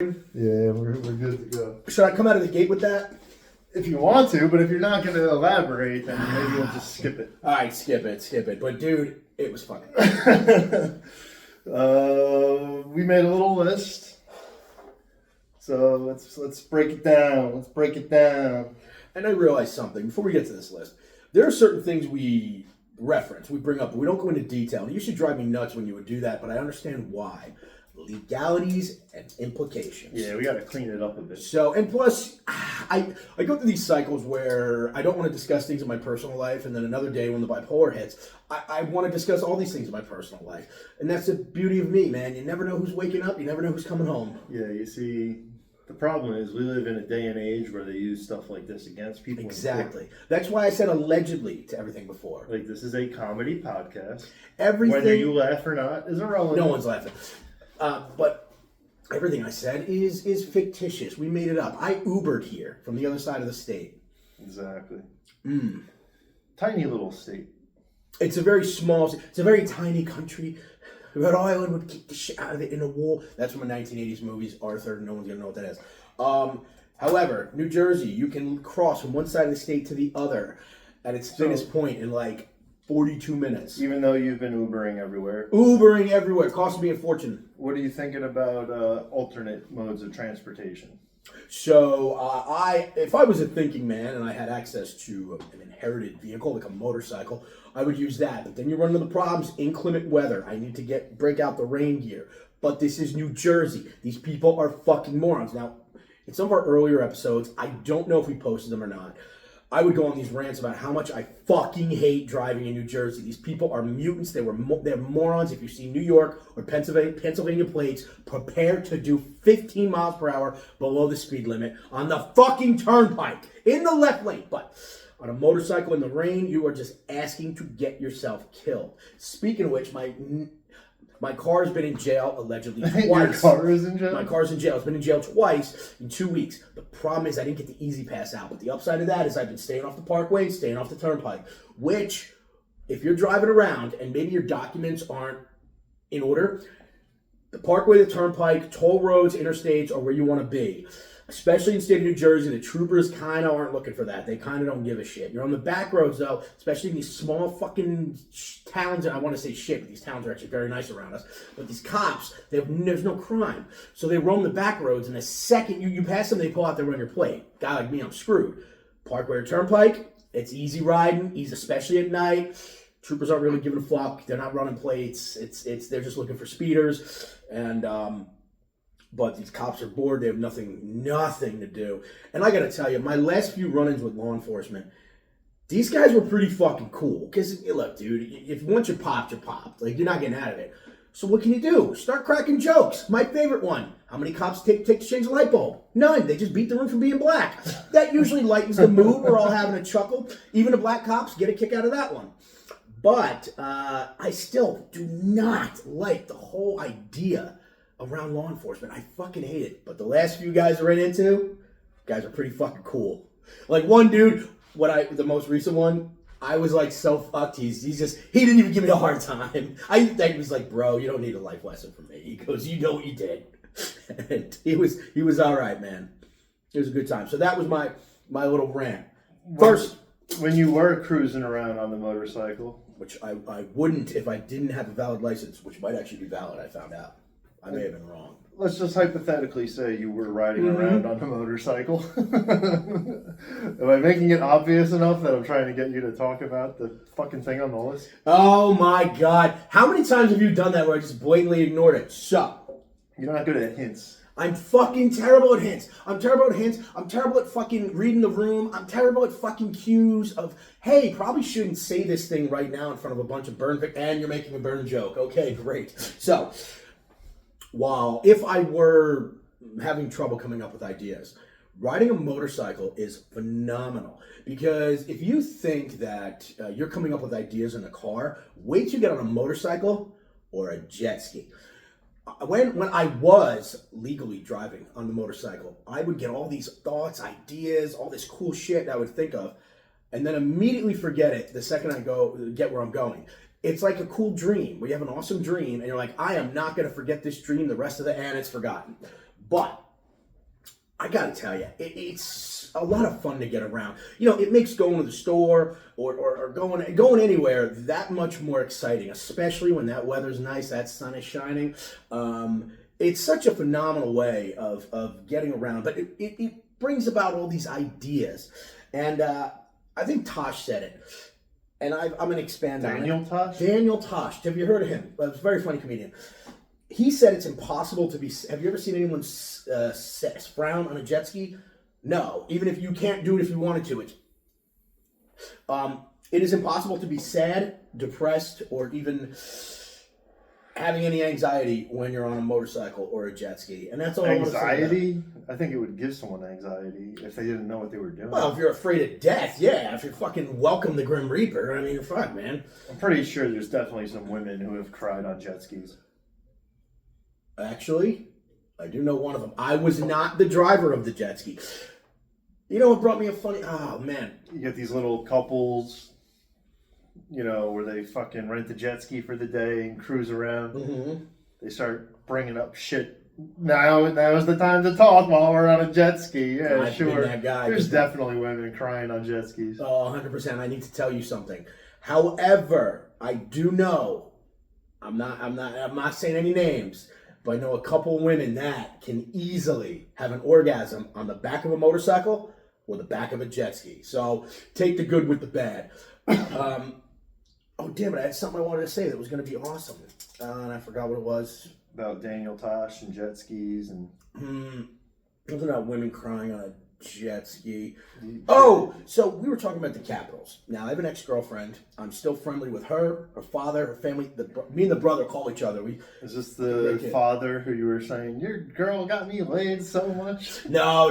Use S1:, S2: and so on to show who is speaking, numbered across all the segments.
S1: Yeah, we're good to go.
S2: Should I come out of the gate with that?
S1: If you want to, but if you're not going to elaborate, then maybe we'll just skip it.
S2: All right, skip it. But dude, it was fun.
S1: We made a little list, so let's break it down.
S2: And I realized something before we get to this list. There are certain things we reference, we bring up, but we don't go into detail. And you should drive me nuts when you would do that, but I understand why. Legalities and implications.
S1: Yeah, we got to clean it up a bit.
S2: So, and plus, I go through these cycles where I don't want to discuss things in my personal life, and then another day when the bipolar hits, I want to discuss all these things in my personal life. And that's the beauty of me, man. You never know who's waking up. You never know who's coming home.
S1: Yeah, you see, the problem is we live in a day and age where they use stuff like this against people.
S2: Exactly. That's why I said allegedly to everything before.
S1: Like, this is a comedy podcast.
S2: Everything.
S1: Whether you laugh or not is irrelevant.
S2: No one's laughing. But everything I said is fictitious. We made it up. I Ubered here from the other side of the state.
S1: Exactly. Tiny little state.
S2: It's a very small, it's a very tiny country. Rhode Island would kick the shit out of it in a war. That's from a 1980s movies, Arthur. No one's going to know what that is. However, New Jersey, you can cross from one side of the state to the other at its thinnest point in like 42 minutes.
S1: Even though you've been Ubering everywhere.
S2: Ubering everywhere. Costs me a fortune.
S1: What are you thinking about alternate modes of transportation?
S2: So, if I was a thinking man and I had access to an inherited vehicle, like a motorcycle, I would use that. But then you run into the problems, inclement weather. I need to break out the rain gear. But this is New Jersey. These people are fucking morons. Now, in some of our earlier episodes, I don't know if we posted them or not, I would go on these rants about how much I fucking hate driving in New Jersey. These people are mutants. They're morons. If you see New York or Pennsylvania plates, prepare to do 15 miles per hour below the speed limit on the fucking turnpike in the left lane. But on a motorcycle in the rain, you are just asking to get yourself killed. Speaking of which, my car has been in jail allegedly twice.
S1: Your car is in jail?
S2: My car's in jail. It's been in jail twice in 2 weeks. The problem is I didn't get the easy pass out. But the upside of that is I've been staying off the parkway, staying off the turnpike. Which, if you're driving around and maybe your documents aren't in order, the parkway, the turnpike, toll roads, interstates are where you want to be. Especially in the state of New Jersey, the troopers kind of aren't looking for that. They kind of don't give a shit. You're on the back roads, though, especially in these small fucking towns. And I want to say shit, but these towns are actually very nice around us. But these cops, there's no crime. So they roam the back roads, and the second you pass them, they pull out their running plate. Guy like me, I'm screwed. Parkway or turnpike, it's easy riding, especially at night. Troopers aren't really giving a fuck. They're not running plates. They're just looking for speeders. And, but these cops are bored. They have nothing to do. And I got to tell you, my last few run-ins with law enforcement, these guys were pretty fucking cool. Because, look, dude, if once you're popped, you're popped. Like, you're not getting out of it. So what can you do? Start cracking jokes. My favorite one. How many cops take to change a light bulb? None. They just beat the room for being black. That usually lightens the mood. We're all having a chuckle. Even the black cops get a kick out of that one. But I still do not like the whole idea around law enforcement. I fucking hate it. But the last few guys I ran into, guys are pretty fucking cool. Like one dude, the most recent one, I was like so fucked. He didn't even give me a hard time. I was like, bro, you don't need a life lesson from me. He goes, you know what you did. And he was all right, man. It was a good time. So that was my little rant. First,
S1: when you were cruising around on the motorcycle,
S2: which I wouldn't if I didn't have a valid license, which might actually be valid, I found out. I may have been wrong.
S1: Let's just hypothetically say you were riding around on a motorcycle. Am I making it obvious enough that I'm trying to get you to talk about the fucking thing on the list?
S2: Oh my God. How many times have you done that where I just blatantly ignored it? So.
S1: You're not good at hints.
S2: I'm fucking terrible at hints. I'm terrible at fucking reading the room. I'm terrible at fucking cues of, hey, probably shouldn't say this thing right now in front of a bunch of burn, and you're making a burn joke. Okay, great. So, while if I were having trouble coming up with ideas, riding a motorcycle is phenomenal. Because if you think that you're coming up with ideas in a car, wait till you get on a motorcycle or a jet ski. When I was legally driving on the motorcycle, I would get all these thoughts, ideas, all this cool shit that I would think of, and then immediately forget it the second I get where I'm going. It's like a cool dream where you have an awesome dream and you're like, I am not going to forget this dream the rest of the and it's forgotten. But I gotta tell you, it's a lot of fun to get around. You know, it makes going to the store or going anywhere that much more exciting, especially when that weather's nice, that sun is shining. It's such a phenomenal way of getting around, but it brings about all these ideas. And I think Tosh said it, and I'm going to expand on it.
S1: Daniel Tosh?
S2: Daniel Tosh. Have you heard of him? He's a very funny comedian. He said it's impossible to be... Have you ever seen anyone frown on a jet ski? No. Even if you can't do it if you wanted to. It is impossible to be sad, depressed, or even having any anxiety when you're on a motorcycle or a jet ski. And that's all
S1: Anxiety? I think it would give someone anxiety if they didn't know what they were doing.
S2: Well, if you're afraid of death, yeah. If you fucking welcome the Grim Reaper, I mean, fuck, man.
S1: I'm pretty sure there's definitely some women who have cried on jet skis.
S2: Actually, I do know one of them. I was not the driver of the jet ski. You know what brought me a funny... Oh, man.
S1: You get these little couples, you know, where they fucking rent the jet ski for the day and cruise around.
S2: Mm-hmm.
S1: They start bringing up shit. Now is the time to talk while we're on a jet ski. Yeah,
S2: I've
S1: sure.
S2: been that guy.
S1: There's definitely women crying on jet skis.
S2: Oh, 100%. I need to tell you something. However, I do know, I'm not saying any names, but I know a couple women that can easily have an orgasm on the back of a motorcycle or the back of a jet ski. So take the good with the bad. Oh, damn it. I had something I wanted to say that was going to be awesome. And I forgot what it was.
S1: About Daniel Tosh and jet skis and...
S2: Something about women crying on a jet ski. Oh, so we were talking about the Capitals. Now, I have an ex-girlfriend. I'm still friendly with her, her father, her family. Me and the brother call each other.
S1: Is this the father who you were saying, your girl got me laid so much?
S2: No.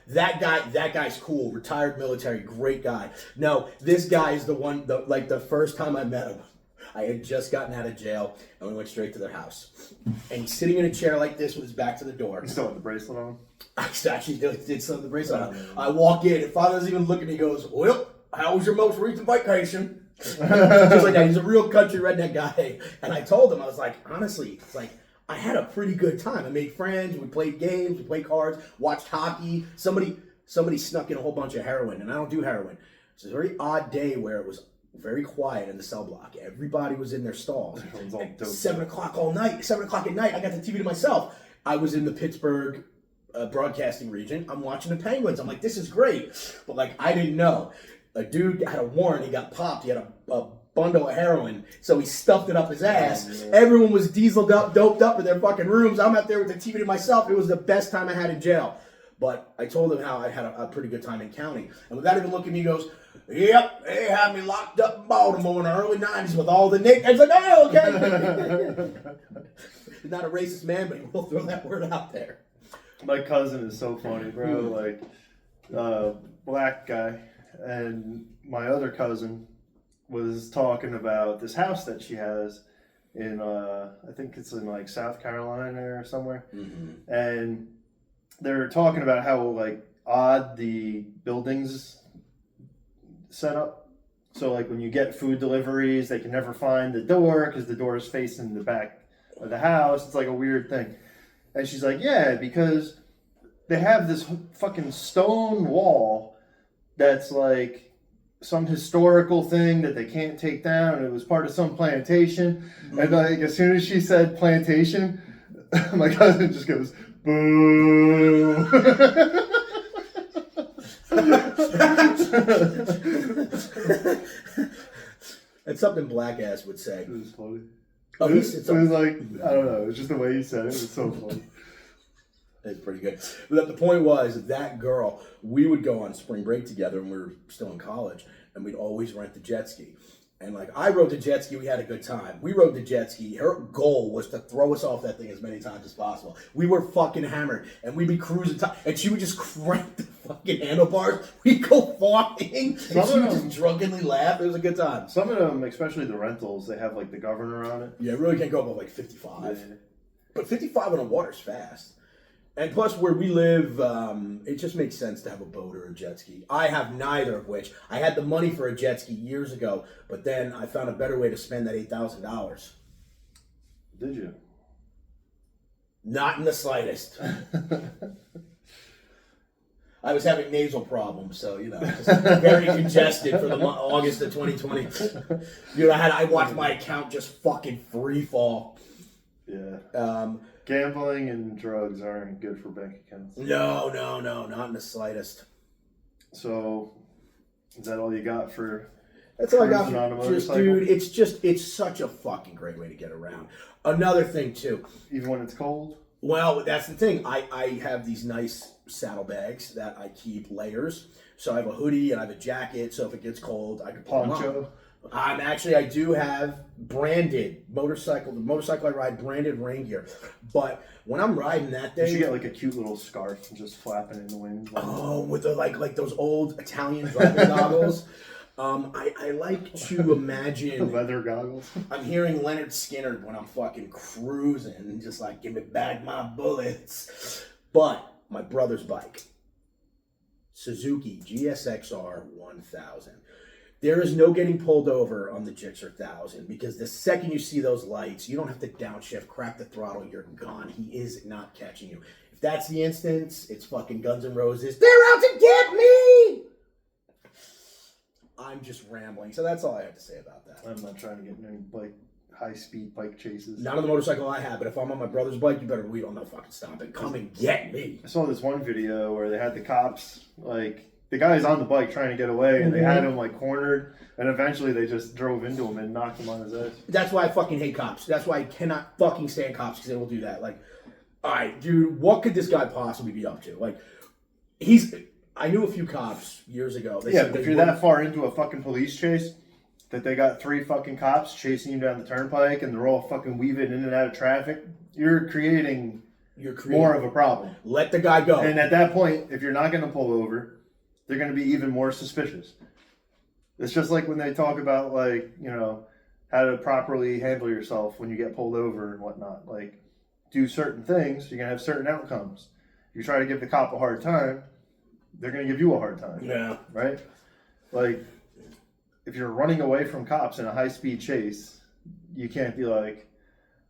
S2: That guy's cool. Retired military, great guy. No, this guy is the one, the first time I met him, I had just gotten out of jail, and we went straight to their house. And he's sitting in a chair like this with his back to the door.
S1: You still have the bracelet on?
S2: I actually did some of the bracelet on. I walk in, and father doesn't even look at me. He goes, well, how was your most recent vacation? Just like that. He's a real country redneck guy. And I told him, I was like, honestly, it's like, I had a pretty good time. I made friends. We played games. We played cards. Watched hockey. Somebody snuck in a whole bunch of heroin, and I don't do heroin. It's a very odd day where it was very quiet in the cell block. Everybody was in their stalls. At 7 o'clock all night. 7 o'clock at night, I got the TV to myself. I was in the Pittsburgh broadcasting region. I'm watching the Penguins. I'm like, this is great. But like, I didn't know. A dude had a warrant. He got popped. He had a bundle of heroin. So he stuffed it up his ass. Oh, everyone was dieseled up, doped up in their fucking rooms. I'm out there with the TV to myself. It was the best time I had in jail. But I told him how I had a pretty good time in county. And without even looking at me, he goes, yep, they had me locked up in Baltimore in the early 90s with all the nick. I was like, oh, okay. He's not a racist man, but he will throw that word out there.
S1: My cousin is so funny, bro. Like, black guy. And my other cousin was talking about this house that she has in, I think it's in like South Carolina or somewhere. Mm-hmm. And they're talking about how like odd the buildings set up. So like when you get food deliveries, they can never find the door because the door is facing the back of the house. It's like a weird thing. And she's like, yeah, because they have this fucking stone wall that's like some historical thing that they can't take down. It was part of some plantation. Mm-hmm. And like as soon as she said plantation, my cousin just goes, boo.
S2: That's something Black Ass would say.
S1: It was funny.
S2: Oh,
S1: it was like, I don't know, it's just the way he said it. It was so funny.
S2: It's pretty good. But the point was, that girl, we would go on spring break together when we were still in college, and we'd always rent the jet ski. And like, I rode the jet ski, we had a good time. We rode the jet ski. Her goal was to throw us off that thing as many times as possible. We were fucking hammered, and we'd be cruising, and she would just crank the fucking handlebars. We'd go flying, and she would just drunkenly laugh. It was a good time.
S1: Some of them, especially the rentals, they have like the governor on it.
S2: Yeah, it really can't go above like 55. Yeah. But 55 on the water's fast. And plus, where we live, it just makes sense to have a boat or a jet ski. I have neither of which. I had the money for a jet ski years ago, but then I found a better way to spend that $8,000.
S1: Did you?
S2: Not in the slightest. I was having nasal problems, so just very congested for the August of 2020. Dude, I watched my account just fucking free fall.
S1: Yeah. Gambling and drugs aren't good for bank accounts.
S2: No, not in the slightest.
S1: So, is that all you got for?
S2: That's all I got. Dude, it's such a fucking great way to get around. Another thing too.
S1: Even when it's cold.
S2: Well, that's the thing. I have these nice saddlebags that I keep layers. So I have a hoodie and I have a jacket. So if it gets cold, I can put them on. I do have branded the motorcycle I ride branded rain gear. But when I'm riding that thing,
S1: you should get like a cute little scarf and just flapping in the wind.
S2: Oh, with the like those old Italian driving goggles. I like to imagine
S1: the leather goggles.
S2: I'm hearing Leonard Skinner when I'm fucking cruising and just like, give me back my bullets. But my brother's bike, Suzuki GSXR 1000. There is no getting pulled over on the Gixxer 1000 because the second you see those lights, you don't have to downshift, crack the throttle, you're gone. He is not catching you. If that's the instance, it's fucking Guns N' Roses. They're out to get me! I'm just rambling. So that's all I have to say about that.
S1: I'm not trying to get in any high-speed bike chases.
S2: Not on the motorcycle I have, but if I'm on my brother's bike, you better believe I'm not fucking stopping. Come and get me.
S1: I saw this one video where they had the cops, the guy's on the bike trying to get away, and they had him, cornered, and eventually they just drove into him and knocked him on his ass.
S2: That's why I fucking hate cops. That's why I cannot fucking stand cops, because they will do that. All right, dude, what could this guy possibly be up to? I knew a few cops years ago.
S1: But if you're that far into a fucking police chase, that they got 3 fucking cops chasing you down the turnpike, and they're all fucking weaving in and out of traffic, you're creating more of a problem.
S2: Let the guy go.
S1: And at that point, if you're not going to pull over, they're going to be even more suspicious. It's just like when they talk about, how to properly handle yourself when you get pulled over and whatnot. Do certain things, you're going to have certain outcomes. If you try to give the cop a hard time, they're going to give you a hard time.
S2: Yeah.
S1: Right? If you're running away from cops in a high-speed chase, you can't be like,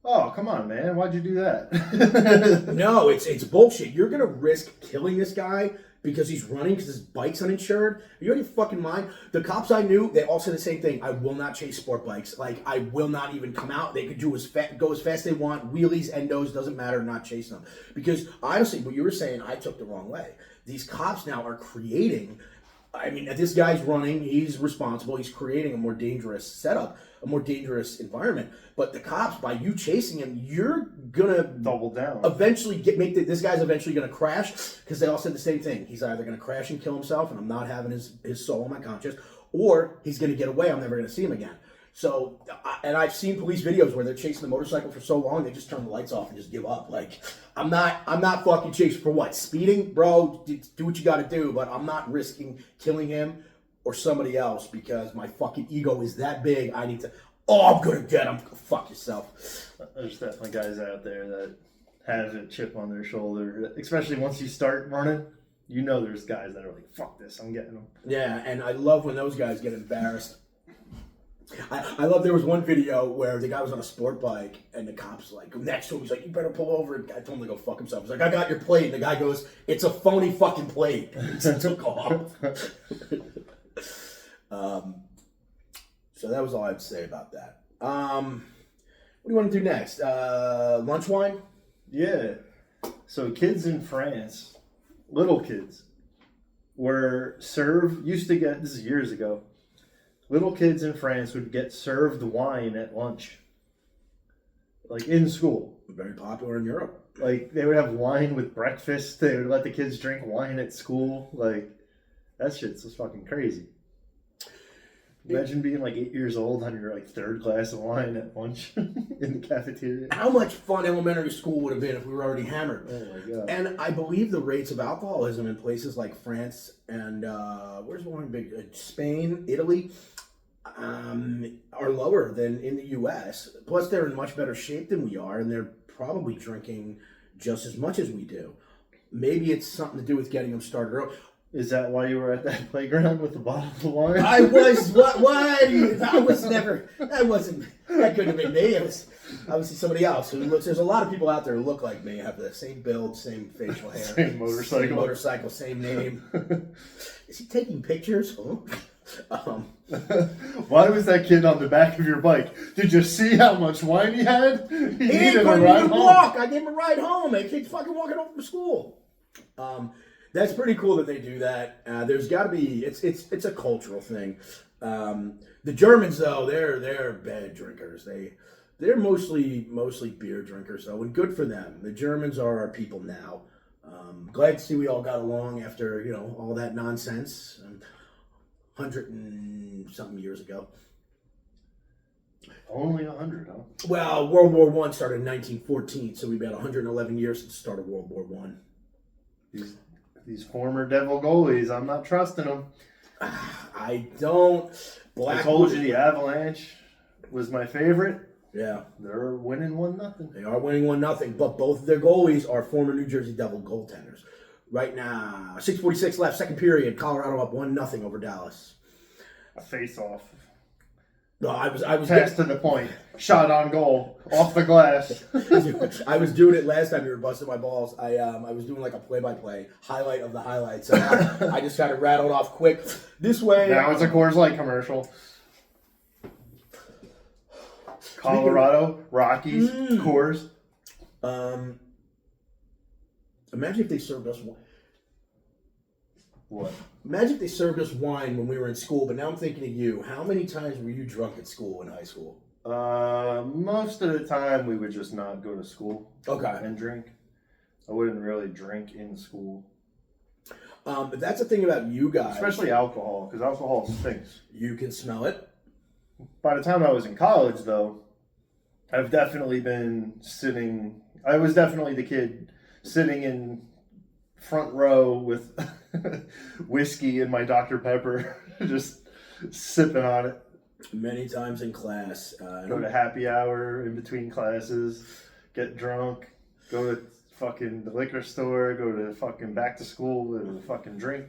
S1: oh, come on, man, why'd you do that?
S2: No, it's bullshit. You're going to risk killing this guy because he's running because his bike's uninsured. Are you out of your fucking mind? The cops I knew, they all said the same thing. I will not chase sport bikes. I will not even come out. They could go as fast as they want. Wheelies, endos, doesn't matter. Not chasing them. Because honestly, what you were saying, I took the wrong way. These cops now are creating... this guy's running, he's responsible, he's creating a more dangerous setup, a more dangerous environment. But the cops, by you chasing him, you're gonna
S1: double down.
S2: Eventually this guy's eventually gonna crash, because they all said the same thing. He's either gonna crash and kill himself, and I'm not having his soul on my conscience, or he's gonna get away, I'm never gonna see him again. So, and I've seen police videos where they're chasing the motorcycle for so long, they just turn the lights off and just give up. I'm not fucking chasing for what? Speeding? Bro, do what you gotta do, but I'm not risking killing him or somebody else because my fucking ego is that big. I'm gonna get him. Fuck yourself.
S1: There's definitely guys out there that have a chip on their shoulder, especially once you start running. There's guys that are like, fuck this, I'm getting them.
S2: Yeah, and I love when those guys get embarrassed. I love there was one video where the guy was on a sport bike and the cop's next to him, he's like, you better pull over. And the guy told him to go fuck himself. He's like, I got your plate. And the guy goes, it's a phony fucking plate. And he took off. So that was all I have to say about that. What do you want to do next? Lunch wine?
S1: Yeah. So kids in France, little kids, used to get, this is years ago, little kids in France would get served wine at lunch. In school.
S2: Very popular in Europe.
S1: They would have wine with breakfast. They would let the kids drink wine at school. That shit's just fucking crazy. Imagine being 8 years old on your 3rd glass of wine at lunch in the cafeteria.
S2: How much fun elementary school would have been if we were already hammered.
S1: Oh my God.
S2: And I believe the rates of alcoholism in places like France and where's one big Spain, Italy, are lower than in the U.S. Plus, they're in much better shape than we are, and they're probably drinking just as much as we do. Maybe it's something to do with getting them started early.
S1: Is that why you were at that playground with the bottle of wine?
S2: I was what? I was never. That wasn't. That couldn't have been me. It was obviously somebody else who looks. There's a lot of people out there who look like me. Have the same build, same facial hair,
S1: Same motorcycle,
S2: same name. Is he taking pictures?
S1: Why was that kid on the back of your bike? Did you see how much wine he had? He needed
S2: couldn't
S1: a ride
S2: even
S1: home.
S2: walk. I gave him a ride home. That kid's fucking walking home from school. That's pretty cool that they do that. There's got to be. It's a cultural thing. The Germans though, they're bad drinkers. They're mostly beer drinkers though, and good for them. The Germans are our people now. Glad to see we all got along after all that nonsense. 100 and something years ago.
S1: Only 100, huh?
S2: Well, World War I started in 1914, so we've got 111 years since the start of World War I.
S1: These former devil goalies, I'm not trusting them.
S2: I don't.
S1: I told you the Avalanche was my favorite.
S2: Yeah.
S1: They're winning 1-0.
S2: They are winning 1-0, but both of their goalies are former New Jersey Devil goaltenders. Right now, 6:46 left, second period. Colorado up 1-0 over Dallas.
S1: A face-off.
S2: No, I was
S1: Pass to the point. Shot on goal. Off the glass.
S2: I was doing it last time you were busting my balls. I was doing like a play-by-play highlight of the highlights. So I just kind of rattled off quick. This way.
S1: Now it's a Coors Light commercial. Colorado, Rockies, Coors.
S2: Imagine if they served us wine.
S1: What?
S2: Imagine if they served us wine when we were in school, but now I'm thinking of you. How many times were you drunk at school in high school?
S1: Most of the time we would just not go to school and drink. I wouldn't really drink in school.
S2: But that's the thing about you guys.
S1: Especially alcohol, because alcohol stinks.
S2: You can smell it.
S1: By the time I was in college, though, I've definitely been sitting... I was definitely the kid sitting in front row with whiskey and my Dr. Pepper, just sipping on it.
S2: Many times in class.
S1: Go to happy hour in between classes, get drunk, go to fucking the liquor store, go to fucking back to school and fucking drink.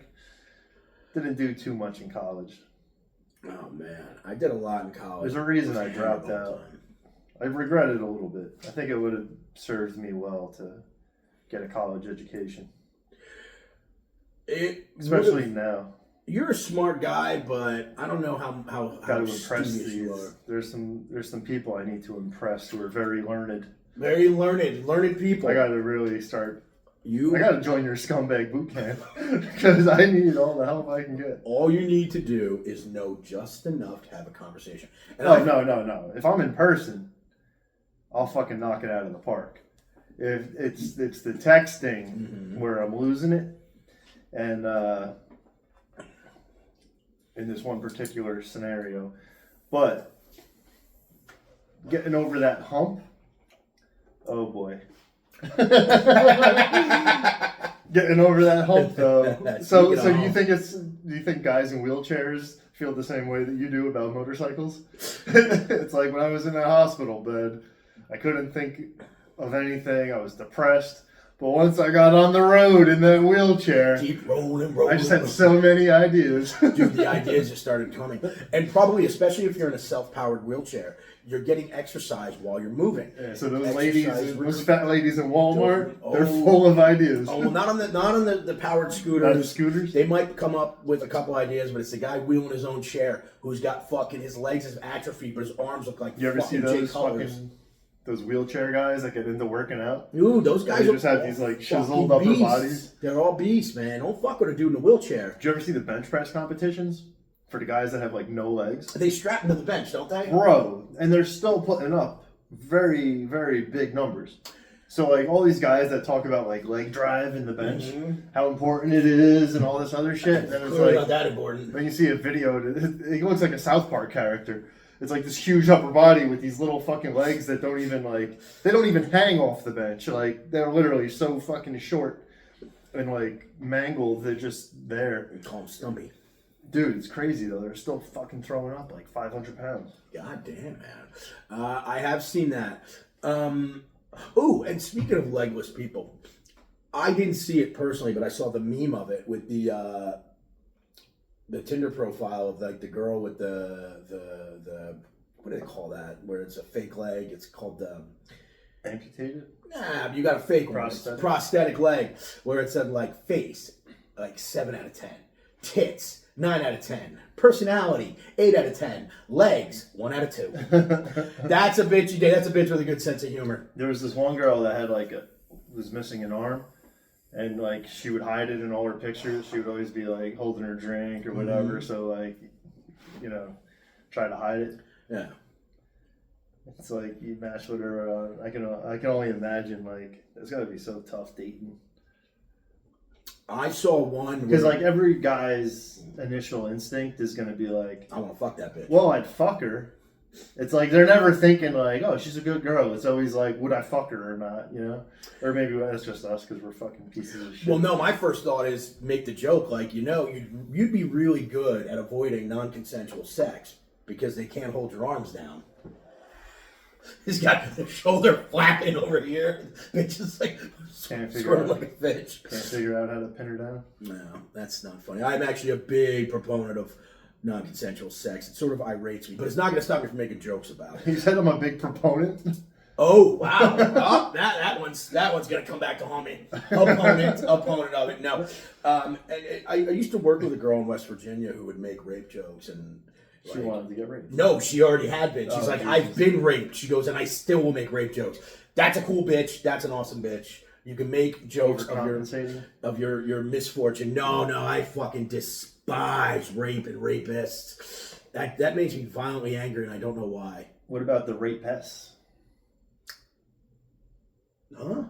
S1: Didn't do too much in college.
S2: Oh man, I did a lot in college.
S1: There's a reason I dropped out. I regret it a little bit. I think it would have served me well to get a college education. Especially now.
S2: You're a smart guy, but I don't know how
S1: Got to impress
S2: studious
S1: these.
S2: you are.
S1: There's some people I need to impress who are very learned.
S2: Very learned people.
S1: I got to really start.
S2: I
S1: got to join your scumbag boot camp because I need all the help I can get.
S2: All you need to do is know just enough to have a conversation. And
S1: No. If I'm in person, I'll fucking knock it out of the park. If it's the texting where I'm losing it, and in this one particular scenario, but getting over that hump, oh boy. Getting over that hump though. So do you think guys in wheelchairs feel the same way that you do about motorcycles? It's like when I was in that hospital bed, I couldn't think of anything. I was depressed. But once I got on the road in that wheelchair,
S2: keep rolling.
S1: I just had so many ideas.
S2: Dude, the ideas just started coming. And probably, especially if you're in a self-powered wheelchair, you're getting exercise while you're moving.
S1: Yeah, so those fat ladies in Walmart, they're full of ideas.
S2: Oh, well, not on the powered scooters.
S1: Not the scooters?
S2: They might come up with a couple ideas, but it's the guy wheeling his own chair who's got fucking, his legs have atrophied, but his arms look like
S1: you ever see
S2: fucking
S1: those fucking... Those wheelchair guys that get into working out.
S2: Ooh, those guys
S1: just have these like chiseled upper bodies.
S2: They're all beasts, man. Don't fuck with a dude in a wheelchair.
S1: Did you ever see the bench press competitions for the guys that have like no legs?
S2: They strap them to the bench, don't they?
S1: Bro, and they're still putting up very, very big numbers. So like all these guys that talk about like leg drive in the bench, how important it is, and all this other shit. And then it's like
S2: not that important.
S1: When you see a video, it looks like a South Park character. It's like this huge upper body with these little fucking legs that don't even hang off the bench. Like they're literally so fucking short and like mangled. They're just there.
S2: We call them stumpy.
S1: Dude, it's crazy though. They're still fucking throwing up like 500 pounds.
S2: God damn, man. I have seen that. Ooh, and speaking of legless people, I didn't see it personally, but I saw the meme of it with the Tinder profile of like the girl with the what do they call that? Where it's a fake leg. It's called
S1: Amputated?
S2: nah. You got a fake one. It's a prosthetic leg where it said like face like 7 out of 10, tits 9 out of 10, personality 8 out of 10, legs 1 out of 2. That's a bitch. That's a bitch with a good sense of humor.
S1: There was this one girl that had was missing an arm, and like she would hide it in all her pictures. She would always be like holding her drink or whatever. So like, try to hide it.
S2: Yeah.
S1: It's like you match with her. I can only imagine like it's gotta be so tough dating.
S2: I saw one
S1: Because like every guy's initial instinct is gonna be like,
S2: I want to fuck that bitch.
S1: well, I'd fuck her. It's like they're never thinking like, oh, she's a good girl. It's always like, would I fuck her or not? Or maybe that's just us because we're fucking pieces of shit.
S2: Well, no, my first thought is make the joke like, you'd be really good at avoiding non-consensual sex because they can't hold your arms down. He's got the shoulder flapping over here. Bitch is like squirming like a fish.
S1: Can't figure out how to pin her down.
S2: No, that's not funny. I'm actually a big proponent of non-consensual sex. It sort of irates me, but it's not going to stop me from making jokes about it.
S1: You said I'm a big proponent.
S2: Oh wow! Oh, that one's going to come back to haunt me. Opponent of it. No, I used to work with a girl in West Virginia who would make rape jokes and.
S1: She wanted to get raped.
S2: No, she already had been. She's like, Jesus. I've been raped. She goes, and I still will make rape jokes. That's a cool bitch. That's an awesome bitch. You can make jokes of your misfortune. No, I fucking despise rape and rapists. That makes me violently angry, and I don't know why.
S1: What about the rapists?
S2: Huh?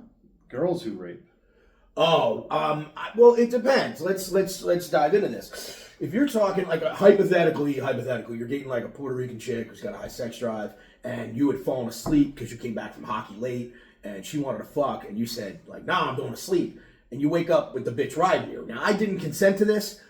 S1: Girls who rape.
S2: Oh, well, it depends. Let's dive into this. If you're talking like hypothetically, you're dating like a Puerto Rican chick who's got a high sex drive, and you had fallen asleep because you came back from hockey late, and she wanted to fuck, and you said like, nah, I'm going to sleep, and you wake up with the bitch riding you. Now, I didn't consent to this,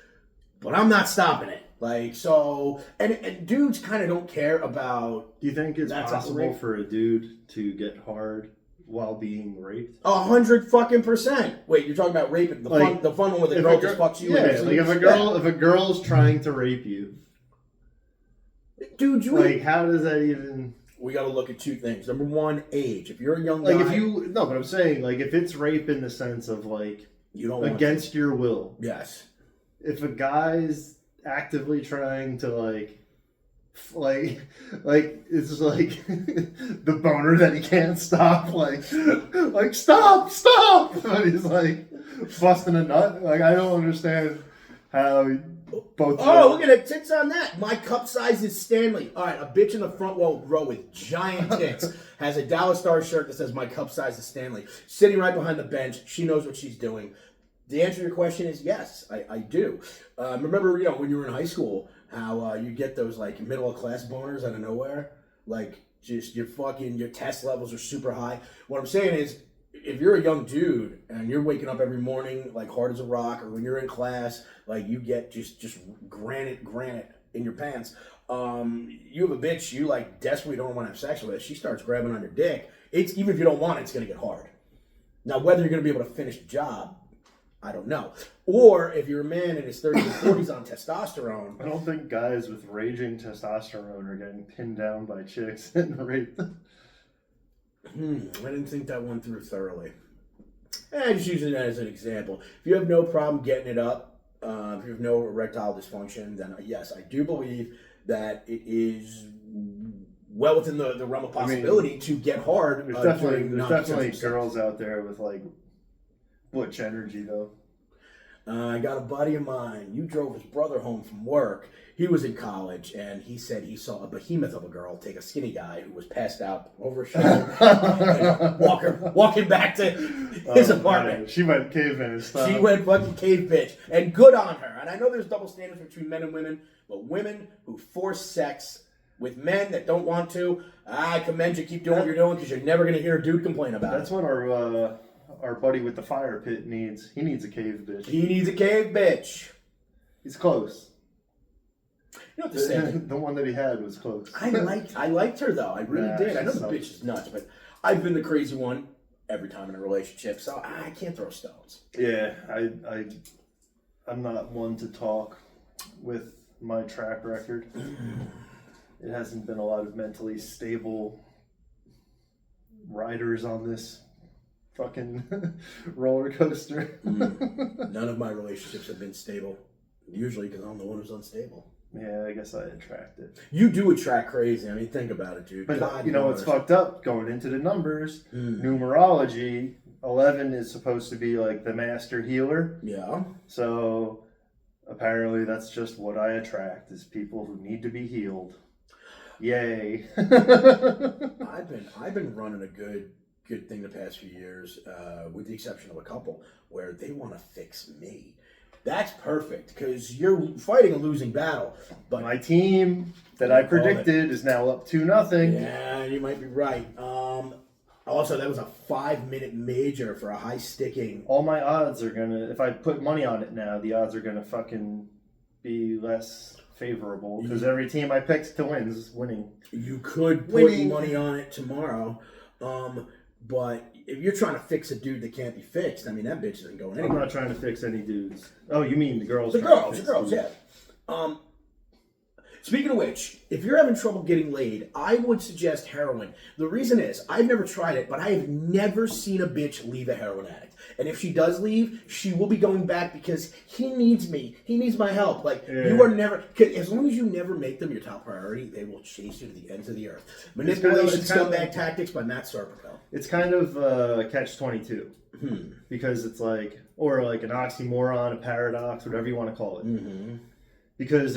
S2: but I'm not stopping it. Like, so, and dudes kind of don't care about.
S1: Do you think it's possible for a dude to get hard while being raped?
S2: 100%. Wait, you're talking about raping the fun one where the girl just fucks you?
S1: Yeah, like if a girl's trying to rape you,
S2: dude,
S1: how does that even?
S2: We got to look at two things. Number one, age. If you're a young guy,
S1: but I'm saying like if it's rape in the sense of like
S2: you don't
S1: against your will.
S2: Yes.
S1: If a guy's actively trying to like it's like the boner that he can't stop, like stop, but he's like busting a nut. Like I don't understand how both.
S2: Oh, look at it, tits on that. My cup size is Stanley. All right, a bitch in the front row with giant tits has a Dallas Stars shirt that says "My cup size is Stanley," sitting right behind the bench. She knows what she's doing. The answer to your question is yes, I do. Remember, when you were in high school, how you get those like middle of class boners out of nowhere, like just your test levels are super high. What I'm saying is, if you're a young dude and you're waking up every morning like hard as a rock, or when you're in class, like you get just granite in your pants. You have a bitch you like desperately don't want to have sex with. She starts grabbing on your dick. It's even if you don't want it, it's gonna get hard. Now, whether you're gonna be able to finish the job, I don't know. Or if you're a man in his 30s and 40s on testosterone.
S1: I don't think guys with raging testosterone are getting pinned down by chicks and raped.
S2: I didn't think that one through thoroughly. I just use it as an example. If you have no problem getting it up, if you have no erectile dysfunction, then yes, I do believe that it is well within the realm of possibility to get hard.
S1: There's definitely girls out there with like butch energy though.
S2: I got a buddy of mine. You drove his brother home from work. He was in college, and he said he saw a behemoth of a girl take a skinny guy who was passed out over his shoulder, and walking back to his apartment.
S1: Man. She went caveman style.
S2: She went fucking cave bitch, and good on her. And I know there's double standards between men and women, but women who force sex with men that don't want to, I commend you. Keep doing what you're doing because you're never going to hear a dude complain about it.
S1: That's what our buddy with the fire pit needs. He needs a cave bitch.
S2: He needs a cave bitch.
S1: He's close.
S2: You know what to say?
S1: The one that he had was close.
S2: I liked her though. I really did. I know the bitch is nuts, but I've been the crazy one. every time in a relationship, so I can't throw stones.
S1: Yeah, I'm not one to talk with my track record. It hasn't been a lot of mentally stable riders on this fucking roller coaster.
S2: None of my relationships have been stable. Usually because I'm the one who's unstable.
S1: Yeah, I guess I attract it.
S2: You do attract crazy. I mean, think about it, dude.
S1: But
S2: God
S1: you know what's fucked up? Going into the numbers, numerology, 11 is supposed to be like the master healer.
S2: Yeah.
S1: So apparently that's just what I attract, is people who need to be healed. Yay.
S2: I've been running a good thing the past few years, with the exception of a couple where they want to fix me. That's perfect because you're fighting a losing battle. But
S1: my team that I predicted is now up 2-0.
S2: Yeah, you might be right. Also, that was a 5-minute major for a high sticking.
S1: All my odds are gonna, if I put money on it now, the odds are gonna fucking be less favorable because every team I picked to win is winning.
S2: You could put money on it tomorrow, but if you're trying to fix a dude that can't be fixed, I mean, that bitch isn't going anywhere.
S1: I'm not trying to fix any dudes. Oh, you mean the girls?
S2: The girls, yeah. Speaking of which, if you're having trouble getting laid, I would suggest heroin. The reason is, I've never tried it, but I have never seen a bitch leave a heroin addict. And if she does leave, she will be going back because he needs me. He needs my help. Like, you are never, as long as you never make them your top priority, they will chase you to the ends of the earth. Manipulation, scumbag tactics by Matt Serpico.
S1: It's kind of catch-22. Because it's like, or like an oxymoron, a paradox, whatever you want to call it. Because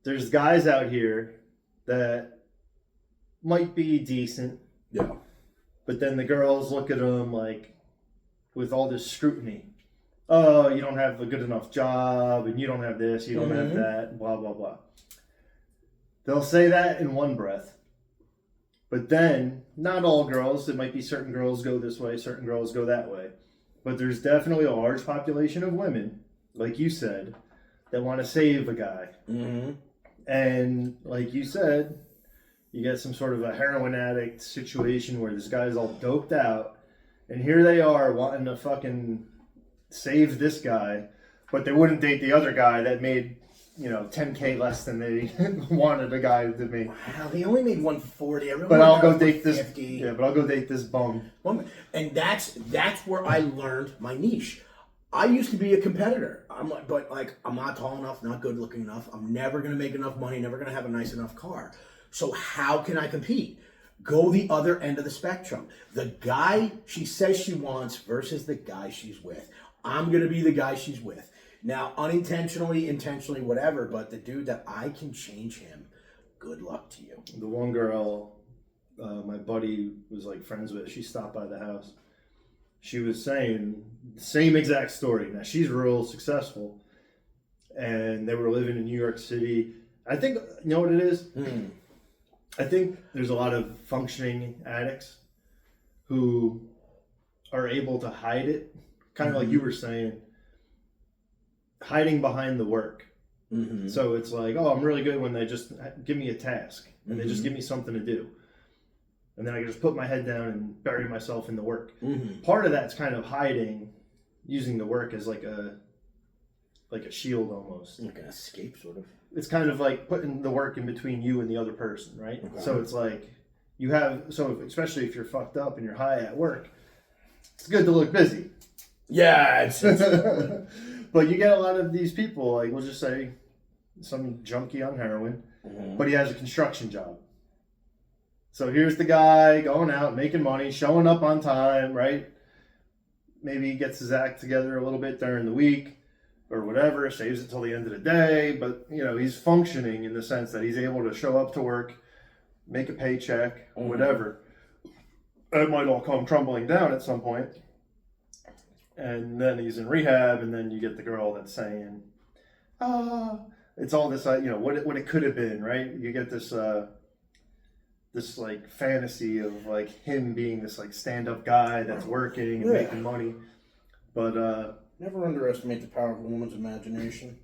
S1: there's guys out here that might be decent.
S2: Yeah. But
S1: then the girls look at them like with all this scrutiny. Oh, you don't have a good enough job, and you don't have this, you don't have that, blah, blah, blah. They'll say that in one breath. But then, not all girls, it might be certain girls go this way, certain girls go that way. But there's definitely a large population of women, like you said, that want to save a guy. And like you said, you get some sort of a heroin addict situation where this guy's all doped out, and here they are wanting to fucking save this guy, but they wouldn't date the other guy that made, $10K less than they wanted a guy to make.
S2: Wow, he only made 140.
S1: But I'll go date this. Yeah, but I'll go date this bum.
S2: And that's where I learned my niche. I used to be a competitor. I'm not tall enough, not good looking enough. I'm never gonna make enough money, never gonna have a nice enough car. So how can I compete? Go the other end of the spectrum. The guy she says she wants versus the guy she's with. I'm gonna be the guy she's with. Now, unintentionally, intentionally, whatever, but the dude that I can change him, good luck to you.
S1: The one girl my buddy was like friends with, she stopped by the house. She was saying the same exact story. Now, she's real successful, and they were living in New York City. I think, you know what it is? I think there's a lot of functioning addicts who are able to hide it, kind of like you were saying, hiding behind the work. So it's like, oh, I'm really good when they just give me a task, and they just give me something to do. And then I can just put my head down and bury myself in the work. Part of that's kind of hiding, using the work as like a shield almost.
S2: Like an escape, sort of.
S1: It's kind of like putting the work in between you and the other person, right? Okay. So it's like especially if you're fucked up and you're high at work, it's good to look busy.
S2: Yeah, it's
S1: but you get a lot of these people, like we'll just say some junkie on heroin, but he has a construction job. So here's the guy going out, making money, showing up on time, right? Maybe he gets his act together a little bit during the week or whatever, saves it till the end of the day. But, he's functioning in the sense that he's able to show up to work, make a paycheck, whatever. It might all come crumbling down at some point. And then he's in rehab, and then you get the girl that's saying, it's all this, what it could have been, right? You get this... this like fantasy of like him being this like stand-up guy that's working and making money, but
S2: never underestimate the power of a woman's imagination.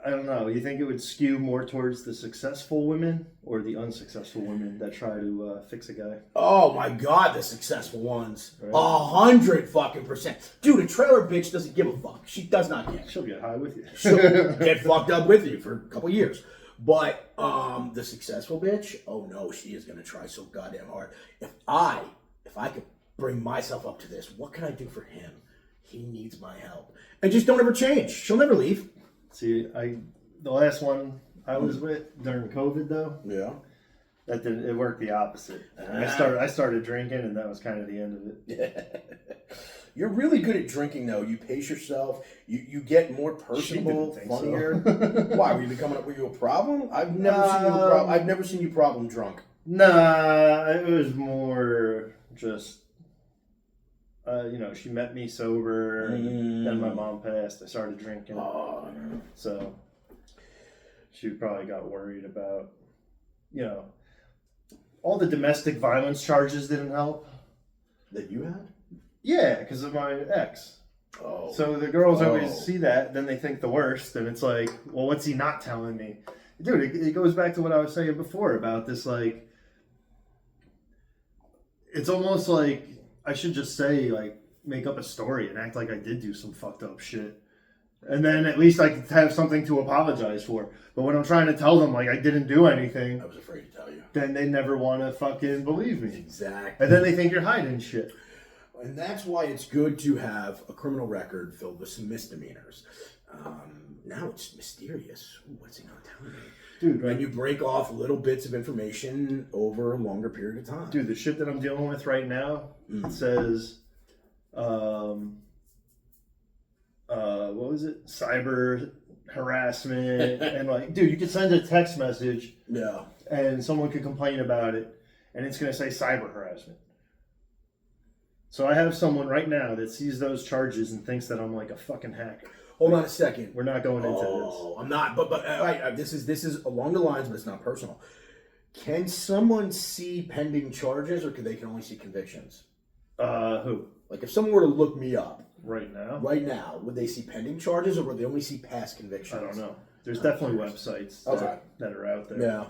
S1: I don't know. You think it would skew more towards the successful women or the unsuccessful women that try to fix a guy?
S2: Oh my God, the successful ones,
S1: Right.
S2: 100% dude. A trailer bitch doesn't give a fuck. She does not care.
S1: She'll get high with you.
S2: She'll get fucked up with you for a couple years. But the successful bitch, oh no, she is gonna try so goddamn hard. If I could bring myself up to this, what can I do for him? He needs my help. And just don't ever change. She'll never leave.
S1: See, the last one I was with during COVID though,
S2: Yeah.
S1: that didn't. It worked the opposite. I started drinking, and that was kind of the end of it.
S2: You're really good at drinking, though. You pace yourself. You get more personable,
S1: She didn't think
S2: funnier.
S1: so.
S2: Why were you coming up with you a problem? I've never seen you problem drunk.
S1: Nah, it was more just. She met me sober, and then my mom passed. I started drinking, so she probably got worried about, all the domestic violence charges didn't help.
S2: That you had?
S1: Yeah, because of my ex.
S2: Oh.
S1: So the girls always see that, then they think the worst, and it's like, well, what's he not telling me? Dude, it goes back to what I was saying before about this, like, it's almost like I should just say, like, make up a story and act like I did do some fucked up shit. And then at least I could have something to apologize for. But when I'm trying to tell them, like, I didn't do anything,
S2: I was afraid to tell you.
S1: then they never want to fucking believe me.
S2: Exactly.
S1: And then they think you're hiding shit.
S2: And that's why it's good to have a criminal record filled with some misdemeanors. Now it's mysterious. Ooh, what's he not telling me?
S1: Dude,
S2: And you break off little bits of information over a longer period of time.
S1: Dude, the shit that I'm dealing with right now, it says, what was it? Cyber harassment. And like, dude, you could send a text message
S2: Yeah.
S1: and someone could complain about it and it's going to say cyber harassment. So I have someone right now that sees those charges and thinks that I'm like a fucking hacker.
S2: Hold on a second.
S1: We're not going into
S2: Oh, I'm not. But this is along the lines, but it's not personal. Can someone see pending charges, or they can only see convictions?
S1: this. Who?
S2: Like if someone were to look me up
S1: Right now?
S2: right now, would they see pending charges, or would they only see past convictions?
S1: I don't know. There's definitely websites that are out there.
S2: Yeah.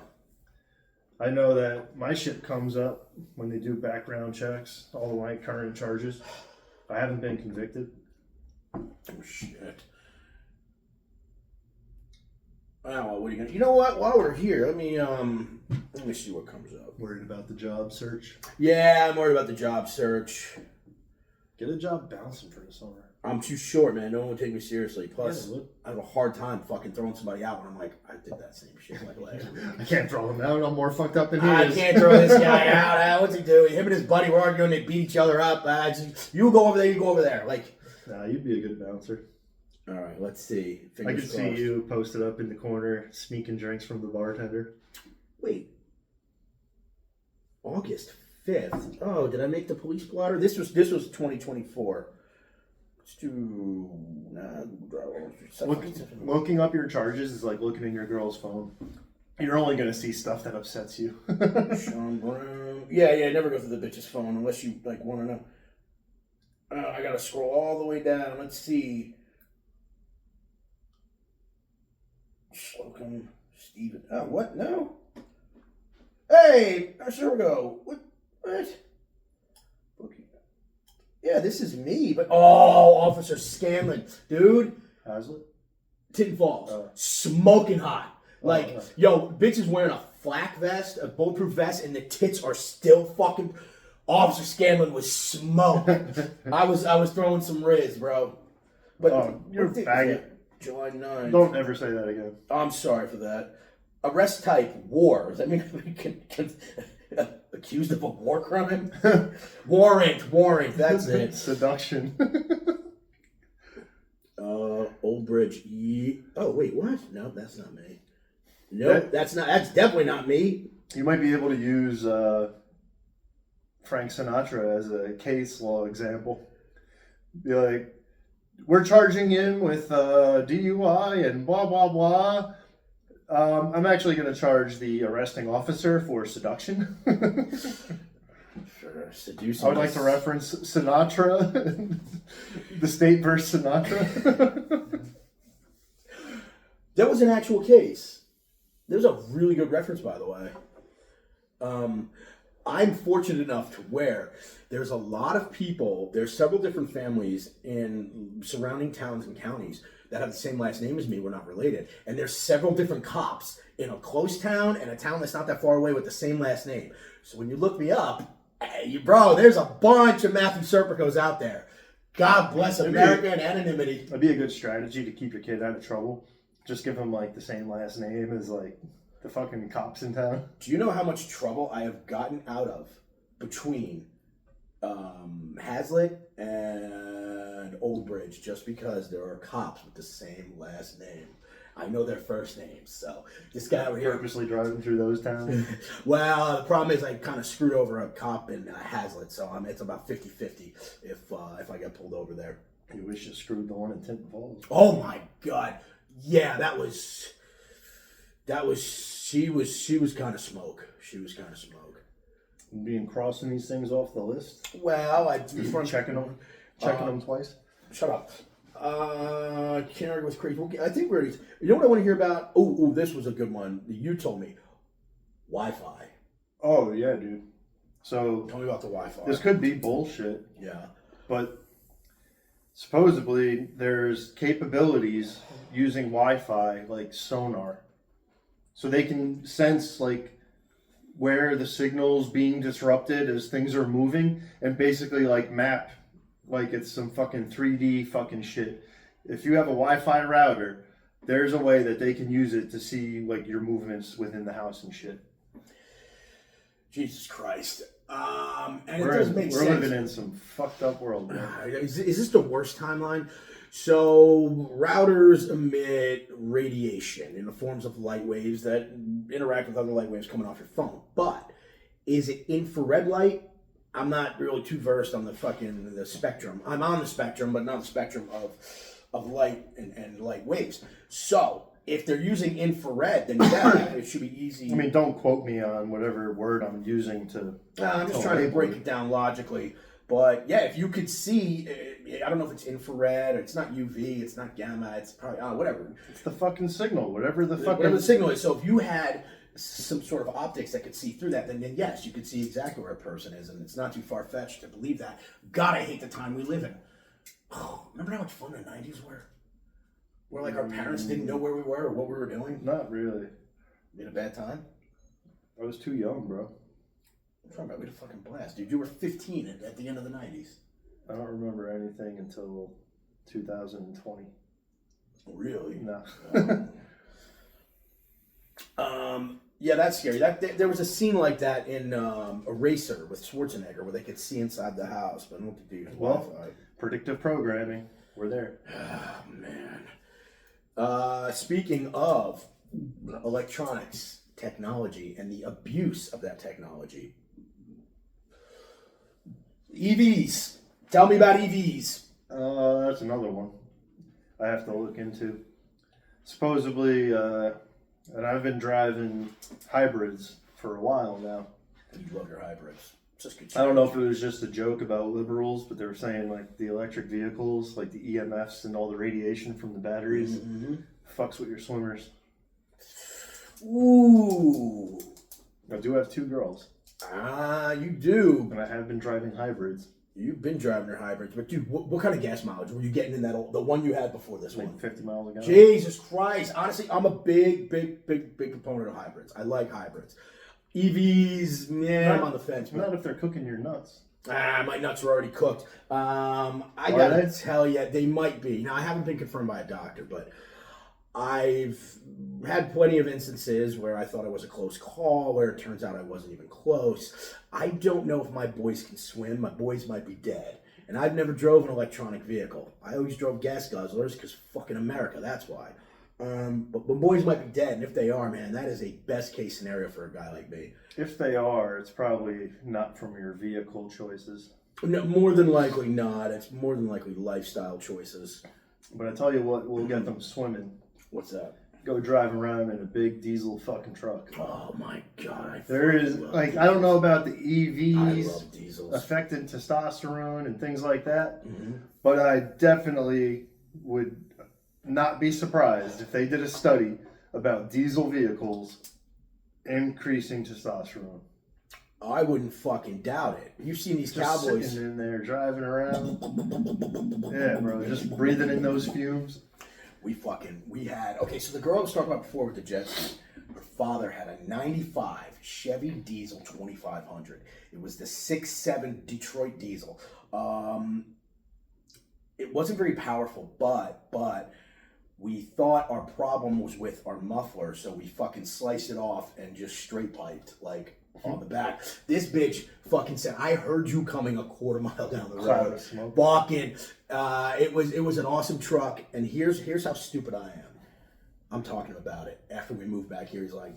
S1: I know that my shit comes up when they do background checks, all of my current charges. I haven't been convicted.
S2: Oh shit. Oh, what are you gonna? You know what? While we're here, let me see what comes up.
S1: Worried about the job search.
S2: Yeah, I'm worried about the job search.
S1: Get a job bouncing for the summer.
S2: I'm too short, man. No one will take me seriously. Plus,
S1: Yeah, look.
S2: I have a hard time fucking throwing somebody out when I'm like, I did that same shit like last week.
S1: I can't throw him out. I'm more fucked up than he
S2: I
S1: is.
S2: can't throw this guy out. What's he doing? Him and his buddy were arguing. They beat each other up. You go over there. You go over there. Like,
S1: Nah, you'd be a good bouncer.
S2: all right. Let's see.
S1: I
S2: Fingers
S1: could see
S2: crossed.
S1: you posted up in the corner, sneaking drinks from the bartender.
S2: Wait. August 5th. Oh, did I make the police blotter? This was 2024. Let's do.
S1: Looking up your charges is like looking in your girl's phone. You're only gonna see stuff that upsets you.
S2: Sean Brown. Yeah. Never go through the bitch's phone unless you like want to know. I gotta scroll all the way down. Let's see. Slocum, Steven. Oh, what? No. Hey, there we go. What? Yeah, this is me. But Officer Scanlon, dude.
S1: Hazlitt?
S2: Tin Falls,
S1: Oh.
S2: smoking hot. Like,
S1: Oh.
S2: yo, bitch is wearing a flak vest, a bulletproof vest, and the tits are still fucking. Officer Scanlon was smoked. I was throwing some Riz, bro. But
S1: You're a
S2: what date
S1: faggot.
S2: was that? July 9th.
S1: Don't ever say that again.
S2: I'm sorry for that. Arrest type war. Does that mean accused of a war crime? Warrant. That's it.
S1: Seduction.
S2: Old Bridge. Oh wait, what? No, that's not me. Nope, that's definitely not me.
S1: You might be able to use Frank Sinatra as a case law example. Be like, we're charging him with DUI and blah, blah, blah. I'm actually going to charge the arresting officer for seduction.
S2: For seducing.
S1: I would like to reference Sinatra, the state versus Sinatra.
S2: That was an actual case. There's a really good reference, by the way. I'm fortunate enough to where there's a lot of people, there's several different families in surrounding towns and counties that have the same last name as me. We're not related. And there's several different cops in a close town and a town that's not that far away with the same last name. So when you look me up, hey, bro, there's a bunch of Matthew Serpicos out there. God bless America and anonymity.
S1: That'd be a good strategy to keep your kid out of trouble. Just give him like the same last name as like the fucking cops in town.
S2: Do you know how much trouble I have gotten out of between Hazlitt and Old Bridge just because there are cops with the same last name? I know their first names, so this guy over here.
S1: Purposely driving through those towns.
S2: Well, the problem is I kind of screwed over a cop in Hazlitt, so it's about 50-50 if I get pulled over there.
S1: You wish you screwed the one in Tinton Falls.
S2: Oh my God, yeah, she was kind of smoke. She was kind of smoke.
S1: Being crossing these things off the list.
S2: Well,
S1: checking them twice.
S2: Shut up. Can't argue with crazy. I think we're. You know what I want to hear about? Oh, this was a good one. You told me. Wi-Fi.
S1: Oh yeah, dude. So
S2: tell me about the Wi-Fi.
S1: This could be bullshit.
S2: Yeah.
S1: But supposedly there's capabilities using Wi-Fi like sonar, so they can sense like where the signal's being disrupted as things are moving, and basically like map. Like it's some fucking 3D fucking shit. If you have a Wi-Fi router, there's a way that they can use it to see like your movements within the house and shit.
S2: Jesus Christ. And it doesn't make sense.
S1: We're living in some fucked up world, man.
S2: Is this the worst timeline? So routers emit radiation in the forms of light waves that interact with other light waves coming off your phone. But is it infrared light? I'm not really too versed on the spectrum. I'm on the spectrum, but not the spectrum of light and light waves. So if they're using infrared, then yeah, it should be easy.
S1: I mean, don't quote me on whatever word I'm using to.
S2: I'm just trying to break it down logically. But yeah, if you could see, I don't know if it's infrared, or it's not UV, it's not gamma, it's probably whatever.
S1: It's the fucking signal, whatever the
S2: signal is. So if you had some sort of optics that could see through that, then yes, you could see exactly where a person is, and it's not too far-fetched to believe that. God, I hate the time we live in. Oh, remember how much fun the 90s were? Where like our parents didn't know where we were or what we were doing?
S1: Not really.
S2: You had a bad time?
S1: I was too young, bro.
S2: I'm talking about we had a fucking blast. Dude, you were 15 at the end of the 90s.
S1: I don't remember anything until 2020.
S2: Really?
S1: No.
S2: Yeah, that's scary. There was a scene like that in Eraser with Schwarzenegger where they could see inside the house, but I don't think they used Wi-Fi.
S1: Predictive programming. We're there.
S2: Oh, man. Speaking of electronics technology and the abuse of that technology, EVs. Tell me about EVs.
S1: That's another one I have to look into. Supposedly, and I've been driving hybrids for a while now.
S2: You love your hybrids. Just good.
S1: I don't know if it was just a joke about liberals, but they were saying like the electric vehicles, like the EMFs and all the radiation from the batteries, fucks with your swimmers.
S2: Ooh.
S1: I do have 2 girls.
S2: You do.
S1: And I have been driving hybrids.
S2: You've been driving your hybrids, but dude, what kind of gas mileage were you getting in the one you had before this
S1: like
S2: one?
S1: 50 miles a gallon.
S2: Jesus Christ! Honestly, I'm a big proponent of hybrids. I like hybrids. EVs, I'm on the fence. But
S1: Not if they're cooking your nuts.
S2: my nuts are already cooked. I gotta tell you, they might be. Now, I haven't been confirmed by a doctor, but I've had plenty of instances where I thought it was a close call, where it turns out I wasn't even close. I don't know if my boys can swim. My boys might be dead. And I've never drove an electronic vehicle. I always drove gas guzzlers because fucking America, that's why. But my boys might be dead, and if they are, man, that is a best case scenario for a guy like me.
S1: If they are, it's probably not from your vehicle choices.
S2: No, more than likely not. It's more than likely lifestyle choices.
S1: But I tell you what, we'll get them swimming.
S2: What's that?
S1: Go drive around in a big diesel fucking truck.
S2: Oh my God.
S1: There is, like, I don't know about the EVs
S2: diesels
S1: affecting testosterone and things like that, but I definitely would not be surprised if they did a study about diesel vehicles increasing testosterone.
S2: I wouldn't fucking doubt it. You've seen these
S1: Just
S2: cowboys
S1: sitting in there driving around. Yeah, bro, just breathing in those fumes.
S2: We had, okay, so the girl I was talking about before with the jet ski, her father had a 95 Chevy Diesel 2500. It was the 6.7 Detroit diesel. It wasn't very powerful, but we thought our problem was with our muffler, so we fucking sliced it off and just straight piped, like, on the back. This bitch fucking said, I heard you coming a quarter mile down the
S1: Cloud
S2: road.
S1: of smoke.
S2: Balking. It was an awesome truck, and here's how stupid I am. I'm talking about it. After we moved back here, he's like,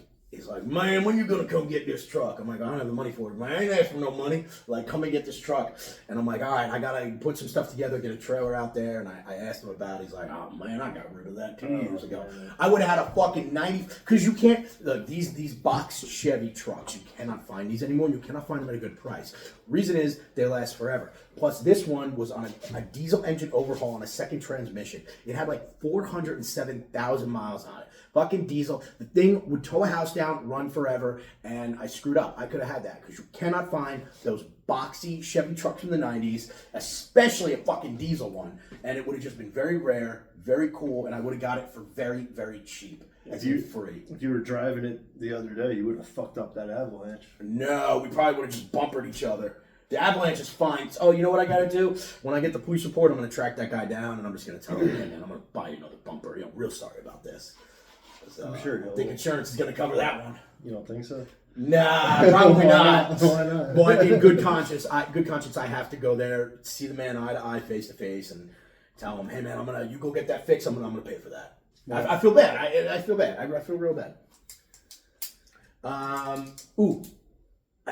S2: man, when you gonna come get this truck? I'm like, I don't have the money for it, man. I ain't asking for no money. Like, come and get this truck. And I'm like, all right, I gotta put some stuff together, get a trailer out there. And I asked him about it. He's like, oh man, I got rid of that 2 years ago.
S1: Man.
S2: I would have had a fucking 90, because you can't, look, these box Chevy trucks, you cannot find these anymore. You cannot find them at a good price. Reason is they last forever. Plus, this one was on a diesel engine overhaul on a second transmission. It had like 407,000 miles on it. Fucking diesel. The thing would tow a house down, run forever, and I screwed up. I could have had that because you cannot find those boxy Chevy trucks from the 90s, especially a fucking diesel one. And it would have just been very rare, very cool, and I would have got it for very, very cheap. As in free.
S1: If you were driving it the other day, you would have fucked up that Avalanche.
S2: No, we probably would have just bumpered each other. The Avalanche is fine. Oh, you know what I gotta do? When I get the police report, I'm gonna track that guy down, and I'm just gonna tell him, hey, man, I'm gonna buy you another bumper. You know, real sorry about this.
S1: I'm sure
S2: I think insurance is gonna cover that one.
S1: You don't think so?
S2: Nah, probably not.
S1: Why not?
S2: But in good conscience, I have to go there, see the man eye to eye, face to face, and tell him, hey, man, you go get that fixed. I'm gonna pay for that. I feel bad. I feel bad. I feel real bad. I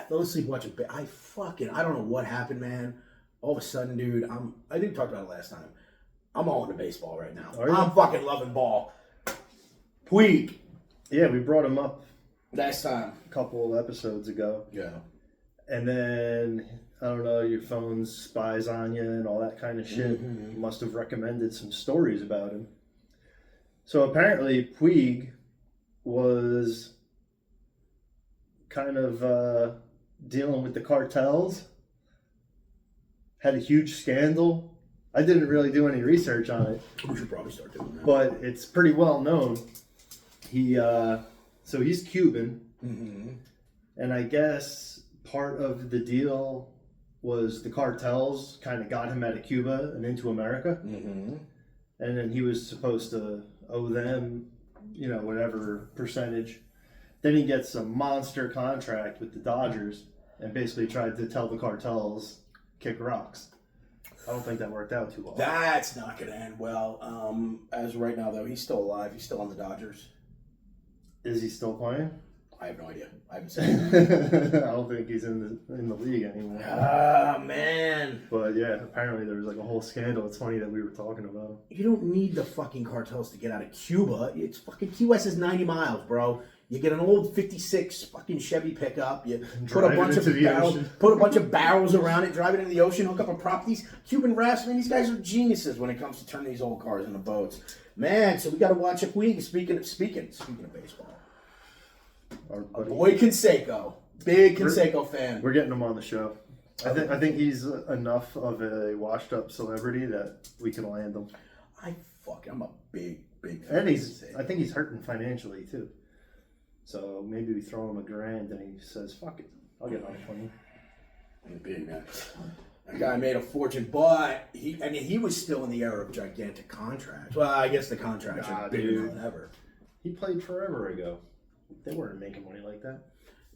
S2: fell asleep watching. I don't know what happened, man. All of a sudden, dude, I think we talked about it last time. I'm all into baseball right now.
S1: Are you?
S2: I'm fucking loving ball. Puig.
S1: Yeah, we brought him up
S2: Last time.
S1: a couple of episodes ago.
S2: Yeah.
S1: And then, I don't know, your phone spies on you and all that kind of shit.
S2: Mhm.
S1: Must have recommended some stories about him. So apparently, Puig was kind of dealing with the cartels. Had a huge scandal. I didn't really do any research on it,
S2: We should probably start doing that.
S1: but it's pretty well known. So he's Cuban,
S2: Mm-hmm.
S1: and I guess part of the deal was the cartels kind of got him out of Cuba and into America,
S2: Mm-hmm.
S1: and then he was supposed to owe them, whatever percentage. Then he gets a monster contract with the Dodgers and basically tried to tell the cartels, kick rocks. I don't think that worked out too well.
S2: That's not going to end well. As of right now, though, he's still alive. He's still on the Dodgers.
S1: Is he still playing?
S2: I have no idea. I haven't seen him.
S1: I don't think he's in the league anymore.
S2: Ah, man.
S1: But yeah, apparently there was like a whole scandal. It's funny that we were talking about him.
S2: You don't need the fucking cartels to get out of Cuba. It's fucking Key West is 90 miles, bro. You get an old 56 fucking Chevy pickup. You put a
S1: Drive it
S2: bunch of
S1: into the
S2: barrels,
S1: ocean.
S2: put a bunch of barrels around it, drive it into the ocean, hook up a prop. These Cuban rafts, man, these guys are geniuses when it comes to turning these old cars into boats, man. So we got to watch it. Speaking of baseball,
S1: Our buddy.
S2: boy Canseco, big Canseco fan.
S1: We're getting him on the show. I think he's enough of a washed-up celebrity that we can land him.
S2: I'm a big fan.
S1: And
S2: of Canseco.
S1: I think he's hurting financially too. So maybe we throw him $1,000 and he says, "Fuck it, I'll get on a plane."
S2: Big man. That guy made a fortune, but he was still in the era of gigantic contracts. Well, I guess the contracts
S1: Nah,
S2: are bigger
S1: dude.
S2: than ever.
S1: He played forever ago. They weren't making money like that.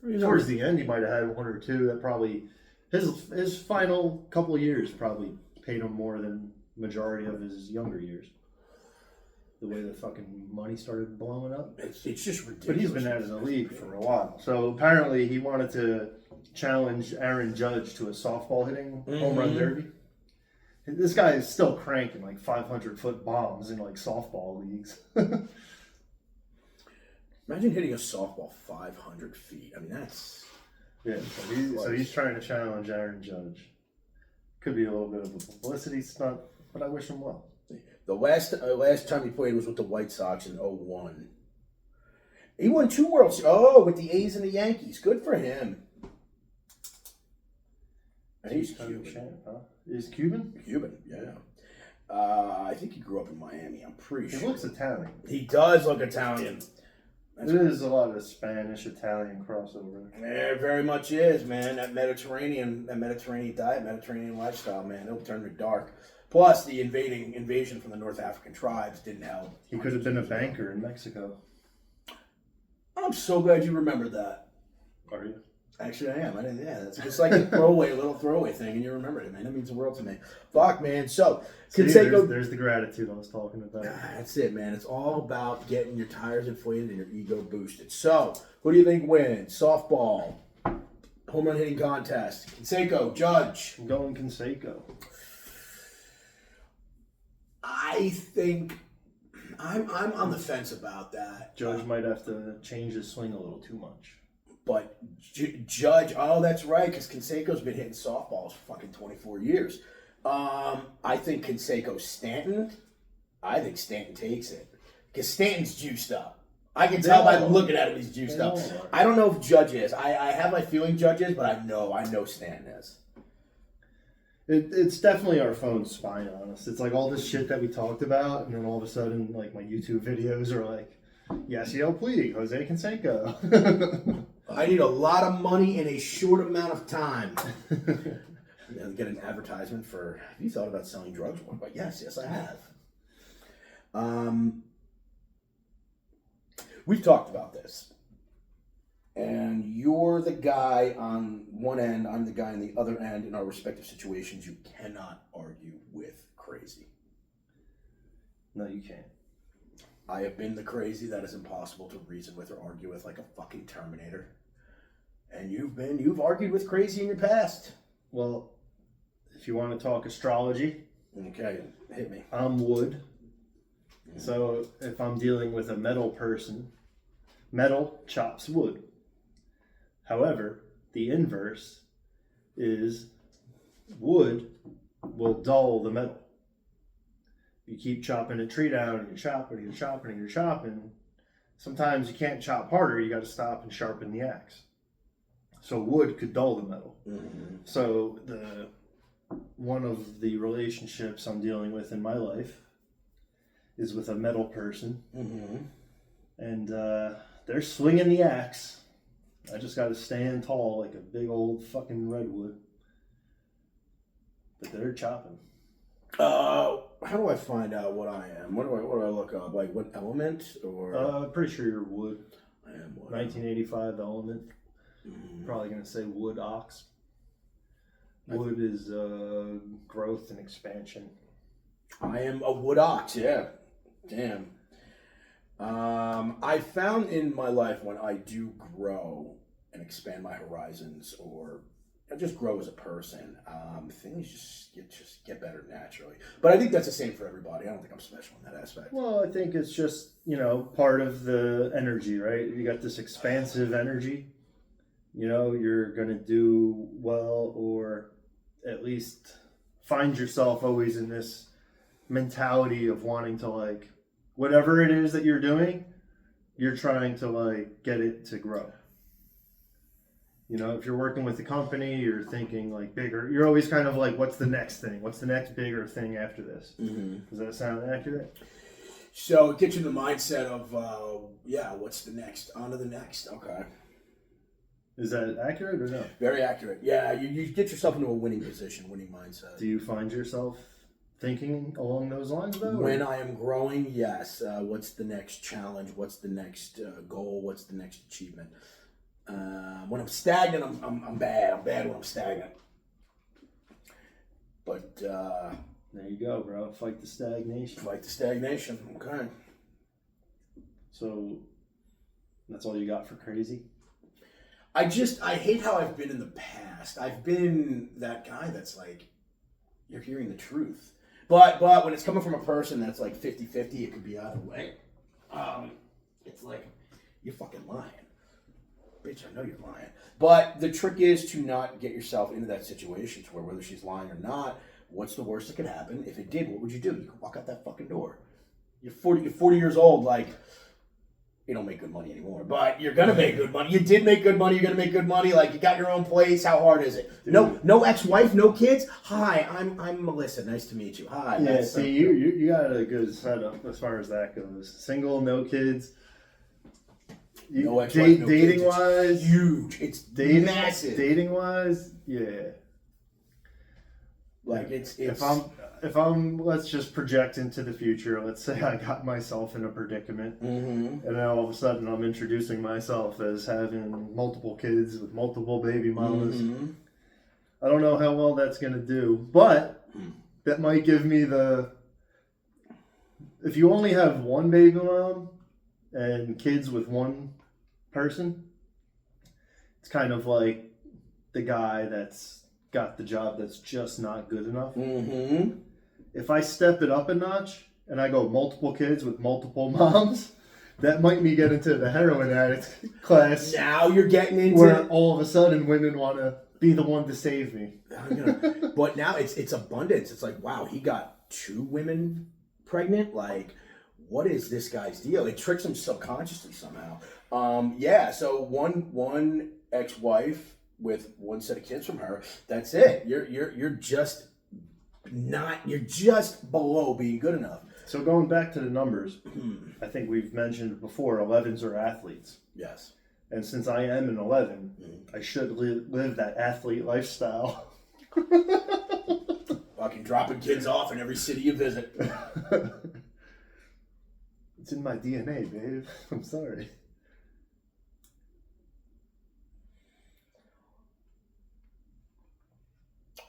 S2: You know,
S1: Towards the end, he might have had one or two that probably his final couple of years probably paid him more than majority of his younger years. The way the fucking money started blowing up.
S2: it's just ridiculous.
S1: But he's been out of the league for a while. So apparently he wanted to challenge Aaron Judge to a softball hitting home run derby. This guy is still cranking like 500-foot bombs in like softball leagues.
S2: Imagine hitting a softball 500 feet. I mean, that's...
S1: Yeah, so he's trying to challenge Aaron Judge. Could be a little bit of a publicity stunt, but I wish him well.
S2: The last time he played was with the White Sox in '01. He won 2 World Series. Oh, with the A's and the Yankees. Good for him. And he's Cuban.
S1: He's Cuban?
S2: Cuban, yeah. I think he grew up in Miami. I'm pretty sure.
S1: He looks Italian.
S2: He does look Italian.
S1: There is a lot of Spanish-Italian crossover.
S2: There very much is, man. That Mediterranean diet, Mediterranean lifestyle, man, it'll turn you dark. Plus, the invasion from the North African tribes didn't help.
S1: He could have been a banker in Mexico.
S2: I'm so glad you remembered that.
S1: Are you?
S2: Actually, I am. I didn't. Yeah, it's just like a little throwaway thing, and you remembered it, man. That means the world to me. Fuck, man. So,
S1: there's the gratitude I was talking about.
S2: That's it, man. It's all about getting your tires inflated and your ego boosted. So, who do you think wins? Softball, home run hitting contest, Canseco, Judge.
S1: I'm going Canseco.
S2: I think I'm on the fence about that.
S1: Judge might have to change his swing a little too much.
S2: But Judge, oh, that's right, because Canseco's been hitting softballs for fucking 24 years. I think Canseco Stanton. I think Stanton takes it. Because Stanton's juiced up. I can tell by looking at him he's juiced up. I don't know if Judge is. I have my feeling Judge is, but I know Stanton is.
S1: It's definitely our phone's spying on us. It's like all this shit that we talked about, and then all of a sudden, like, my YouTube videos are like, Yasiel Puig, Jose Canseco.
S2: I need a lot of money in a short amount of time. Get an advertisement for, have you thought about selling drugs? But yes, I have. We've talked about this. And you're the guy on one end, I'm the guy on the other end. In our respective situations, you cannot argue with crazy.
S1: No, you can't.
S2: I have been the crazy that is impossible to reason with or argue with, like a fucking Terminator. And you've argued with crazy in your past.
S1: Well, if you want to talk astrology,
S2: okay, hit me.
S1: I'm wood. So if I'm dealing with a metal person, metal chops wood. However, the inverse is wood will dull the metal. You keep chopping a tree down and you're chopping and you're chopping and you're chopping. Sometimes you can't chop harder, you got to stop and sharpen the axe. So wood could dull the metal. Mm-hmm. So one of the relationships I'm dealing with in my life is with a metal person. Mm-hmm. And they're swinging the axe. I just got to stand tall like a big old fucking redwood. But they're chopping.
S2: How do I find out what I am? What do I look up? Like what element or?
S1: Pretty sure you're wood.
S2: I am wood.
S1: 1985 element. Mm-hmm. Probably gonna say wood ox. Wood is growth and expansion.
S2: I am a wood ox. Yeah. Damn. I found in my life when I do grow and expand my horizons, or just grow as a person, things just get better naturally. But I think that's the same for everybody. I don't think I'm special in that aspect.
S1: Well, I think it's just, part of the energy, right? You got this expansive energy. You're going to do well, or at least find yourself always in this mentality of wanting to, like, whatever it is that you're doing, you're trying to, like, get it to grow. If you're working with a company, you're thinking like bigger. You're always kind of like, what's the next thing? What's the next bigger thing after this? Mm-hmm. Does that sound accurate?
S2: So it gets you in the mindset of, what's the next? On to the next. Okay.
S1: Is that accurate or no?
S2: Very accurate. Yeah, you get yourself into a winning position, winning mindset.
S1: Do you find yourself thinking along those lines, though?
S2: When I am growing, yes. What's the next challenge? What's the next goal? What's the next achievement? When I'm stagnant, I'm bad. I'm bad when I'm stagnant. But
S1: there you go, bro. Fight the stagnation.
S2: Fight the stagnation. Okay.
S1: So that's all you got for crazy?
S2: I hate how I've been in the past. I've been that guy that's like, you're hearing the truth. But when it's coming from a person that's like 50-50, it could be either way. It's like, you're fucking lying. Bitch, I know you're lying. But the trick is to not get yourself into that situation to where whether she's lying or not, What's the worst that could happen? If it did, what would you do? You could walk out that fucking door. You're 40 years old, like, you don't make good money anymore, but you're gonna make good money. You did make good money. You're gonna make good money. Like, you got your own place. How hard is it?
S1: Dude.
S2: No ex-wife, no kids. Hi, I'm Melissa. Nice to meet you. Hi.
S1: Yeah, see, you got a good setup as far as that goes. Single, no kids.
S2: No ex-wife, no
S1: dating
S2: kids.
S1: wise,
S2: Huge. It's massive.
S1: Dating wise, yeah.
S2: Like it's
S1: if I'm let's just project into the future. Let's say I got myself in a predicament,
S2: Mhm.
S1: and then all of a sudden I'm introducing myself as having multiple kids with multiple baby mamas.
S2: Mhm.
S1: I don't know how well that's gonna do, but that might give me the. If you only have one baby mom and kids with one person, it's kind of like the guy that's got the job that's just not good enough.
S2: Mhm.
S1: If I step it up a notch and I go multiple kids with multiple moms, that might me get into the heroin addict class
S2: Now you're getting into
S1: where all of a sudden women want to be the one to save me.
S2: But now it's abundance. It's like, wow, he got 2 women pregnant. Like, what is this guy's deal? It tricks him subconsciously somehow. Yeah. So one ex-wife with one set of kids from her. That's it. You're just below being good enough.
S1: So going back to the numbers, I think we've mentioned before, 11s are athletes.
S2: Yes.
S1: And since I am an 11, I should live that athlete lifestyle.
S2: Fucking dropping kids off in every city you visit.
S1: It's in my DNA, babe. I'm sorry.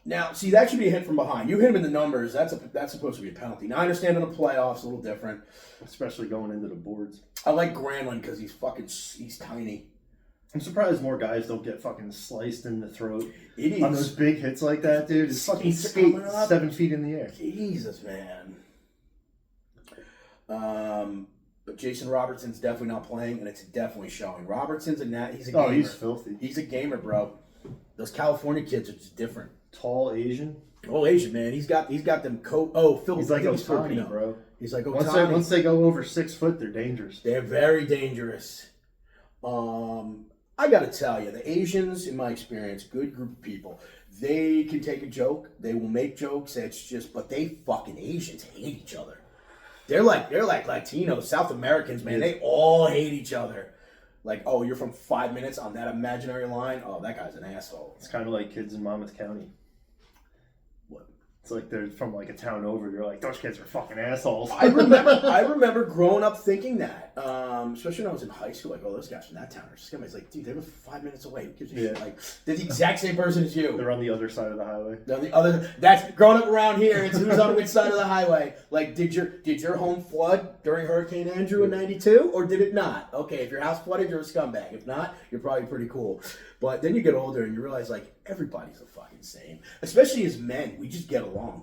S2: Now, see, that should be a hit from behind. You hit him in the numbers. That's supposed to be a penalty. Now, I understand in the playoffs, a little different.
S1: Especially going into the boards.
S2: I like Granlund because he's tiny.
S1: I'm surprised more guys don't get fucking sliced in the throat
S2: It is.
S1: on those big hits like that, dude. It's fucking
S2: Skates
S1: skate
S2: coming up.
S1: 7 feet in the air.
S2: Jesus, man. But Jason Robertson's definitely not playing, and it's definitely showing. Robertson's he's a gamer.
S1: Oh, he's filthy.
S2: He's a gamer, bro. Those California kids are just different.
S1: Tall Asian.
S2: Oh, Asian man, he's got them coat. Oh, Phil,
S1: He's like
S2: I think
S1: Otani,
S2: Filipino.
S1: bro.
S2: He's like
S1: Once
S2: Otani.
S1: they go over 6 foot, they're dangerous.
S2: They're very dangerous. I gotta tell you, the Asians, in my experience, good group of people. They can take a joke. They will make jokes. It's just, but they fucking Asians hate each other. They're like Latinos, South Americans, man. They all hate each other. Like, oh, you're from 5 minutes on that imaginary line. Oh, that guy's an asshole.
S1: It's kind of like kids in Monmouth County.
S2: What?
S1: It's like they're from like a town over. You're like, those kids are fucking assholes.
S2: I remember growing up thinking that, especially when I was in high school. Like, oh, those guys from that town are scummy. It's like, dude, they were 5 minutes away. Who gives a shit? Like, they're the exact same person as you.
S1: They're on the other side of the highway.
S2: Now the other, that's growing up around here. It's who's on which side of the highway. Like, did your home flood during Hurricane Andrew in '92, or did it not? Okay, if your house flooded, you're a scumbag. If not, you're probably pretty cool. But then you get older and you realize, like, everybody's the fucking same. Especially as men, we just get along,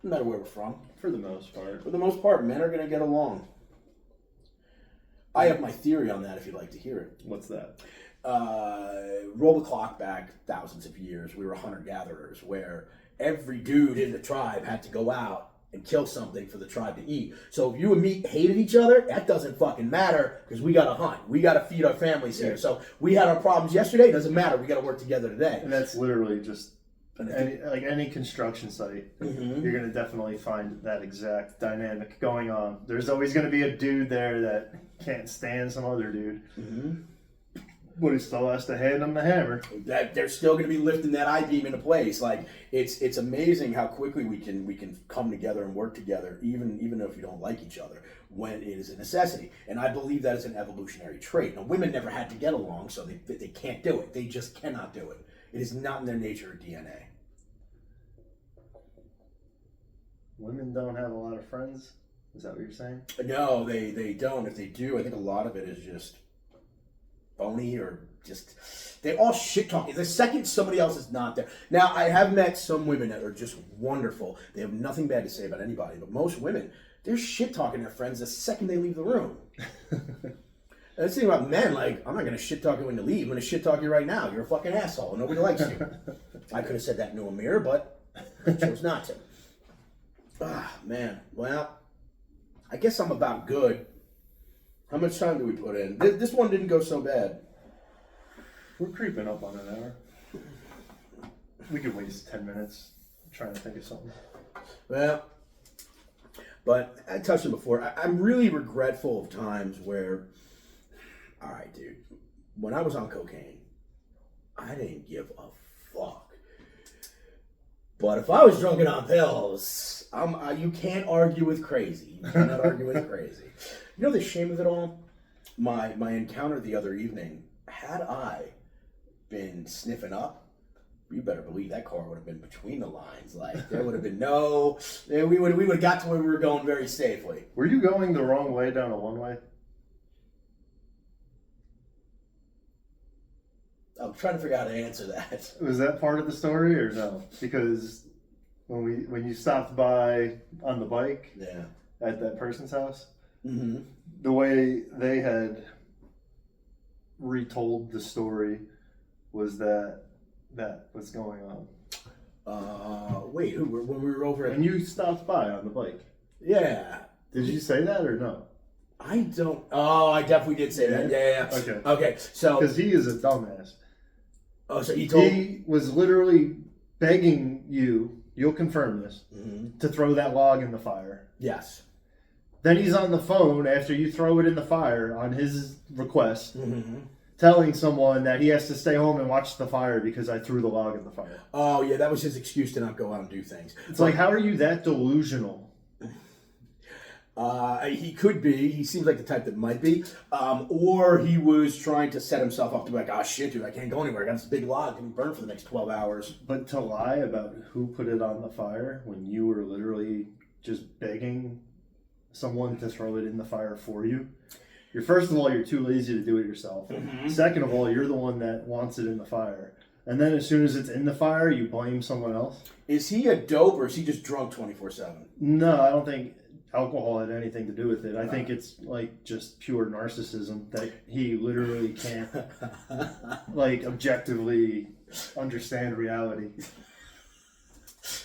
S2: no matter where we're from.
S1: For the most part.
S2: For the most part, men are gonna get along. I have my theory on that. If you'd like to hear it.
S1: What's that?
S2: Roll the clock back thousands of years. We were hunter-gatherers, where every dude in the tribe had to go out and kill something for the tribe to eat. So if you and me hated each other, that doesn't fucking matter, because we gotta hunt. We gotta feed our families here. So we had our problems yesterday. Doesn't matter. We gotta work together today.
S1: And that's literally just any construction site. You're gonna definitely find that exact dynamic going on. There's always gonna be a dude there that can't stand some other dude. But he still has to hand him the hammer.
S2: That they're still going to be lifting that I-beam into place. Like, it's amazing how quickly we can come together and work together, even if you don't like each other, when it is a necessity. And I believe that is an evolutionary trait. Now, women never had to get along, so they can't do it. They just cannot do it. It is not in their nature or DNA.
S1: Women don't have a lot of friends? Is that what you're saying?
S2: No, they don't. If they do, I think a lot of it is just phony, or just they all shit talking. The second somebody else is not there. Now, I have met some women that are just wonderful. They have nothing bad to say about anybody, but most women, they're shit talking their friends the second they leave the room. That's the thing about men. Like, I'm not gonna shit talk you when you leave. I'm gonna shit talk you right now. You're a fucking asshole. Nobody likes you. I could have said that into a mirror, but I chose not to. Ah, man. Well, I guess I'm about good. How much time do we put in? This one didn't go so bad.
S1: We're creeping up on an hour. We could waste 10 minutes trying to think of something.
S2: Well, but I touched on before. I'm really regretful of times where, all right, dude, when I was on cocaine, I didn't give a fuck. But if I was drunk and on pills, you can't argue with crazy. You cannot argue with crazy. You know the shame of it all? My encounter the other evening, had I been sniffing up, you better believe that car would have been between the lines. Like, there would have been we would have got to where we were going very safely.
S1: Were you going the wrong way down a one-way?
S2: I'm trying to figure out how to answer that.
S1: Was that part of the story or no? Because when you stopped by on the bike
S2: Yeah.
S1: at that person's house,
S2: Mm-hmm.
S1: the way they had retold the story was that was going on.
S2: Wait, when we were over at...
S1: When you stopped by on the bike,
S2: Yeah.
S1: did you say that or no?
S2: I don't... Oh, I definitely did say that. Yeah.
S1: Okay.
S2: Okay, so...
S1: Because he is a dumbass.
S2: Oh, so he told...
S1: He was literally begging you'll confirm this,
S2: Mhm.
S1: to throw that log in the fire.
S2: Yes.
S1: Then he's on the phone after you throw it in the fire on his request,
S2: Mm-hmm.
S1: telling someone that he has to stay home and watch the fire because I threw the log in the fire.
S2: Oh, yeah, that was his excuse to not go out and do things.
S1: It's like, how are you that delusional?
S2: He could be. He seems like the type that might be. Or he was trying to set himself up to be like, oh, shit, dude, I can't go anywhere. I got this big log to be burned for the next 12 hours.
S1: But to lie about who put it on the fire when you were literally just begging someone to throw it in the fire for you. First of all, you're too lazy to do it yourself.
S2: Mhm.
S1: Second of all, you're the one that wants it in the fire. And then as soon as it's in the fire, you blame someone else.
S2: Is he a dope or is he just drunk 24/7?
S1: No, I don't think alcohol had anything to do with it. I think it's like just pure narcissism that he literally can't like objectively understand reality.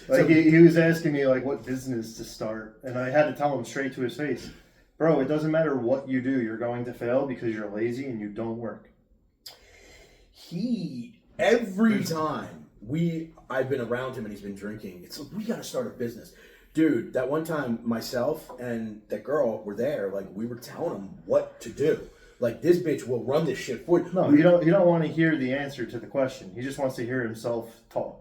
S1: Like he was asking me like what business to start, and I had to tell him straight to his face, bro, it doesn't matter what you do, you're going to fail because you're lazy and you don't work.
S2: Every time I've been around him and he's been drinking, it's like, we gotta start a business. Dude, that one time myself and that girl were there, like we were telling him what to do. Like, this bitch will run this shit for you.
S1: No, you don't want to hear the answer to the question. He just wants to hear himself talk.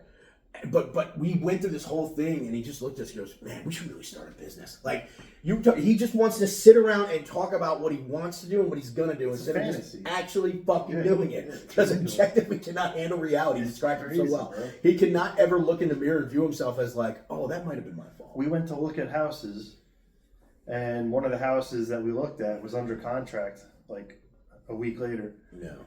S2: But we went through this whole thing, and he just looked at us. He goes, "Man, we should really start a business." Like he just wants to sit around and talk about what he wants to do and what he's gonna do instead of just actually fucking doing it. Because objectively cannot handle reality. He described it so well.
S1: Bro.
S2: He cannot ever look in the mirror and view himself as like, "Oh, that might have been my fault."
S1: We went to look at houses, and one of the houses that we looked at was under contract like a week later.
S2: No.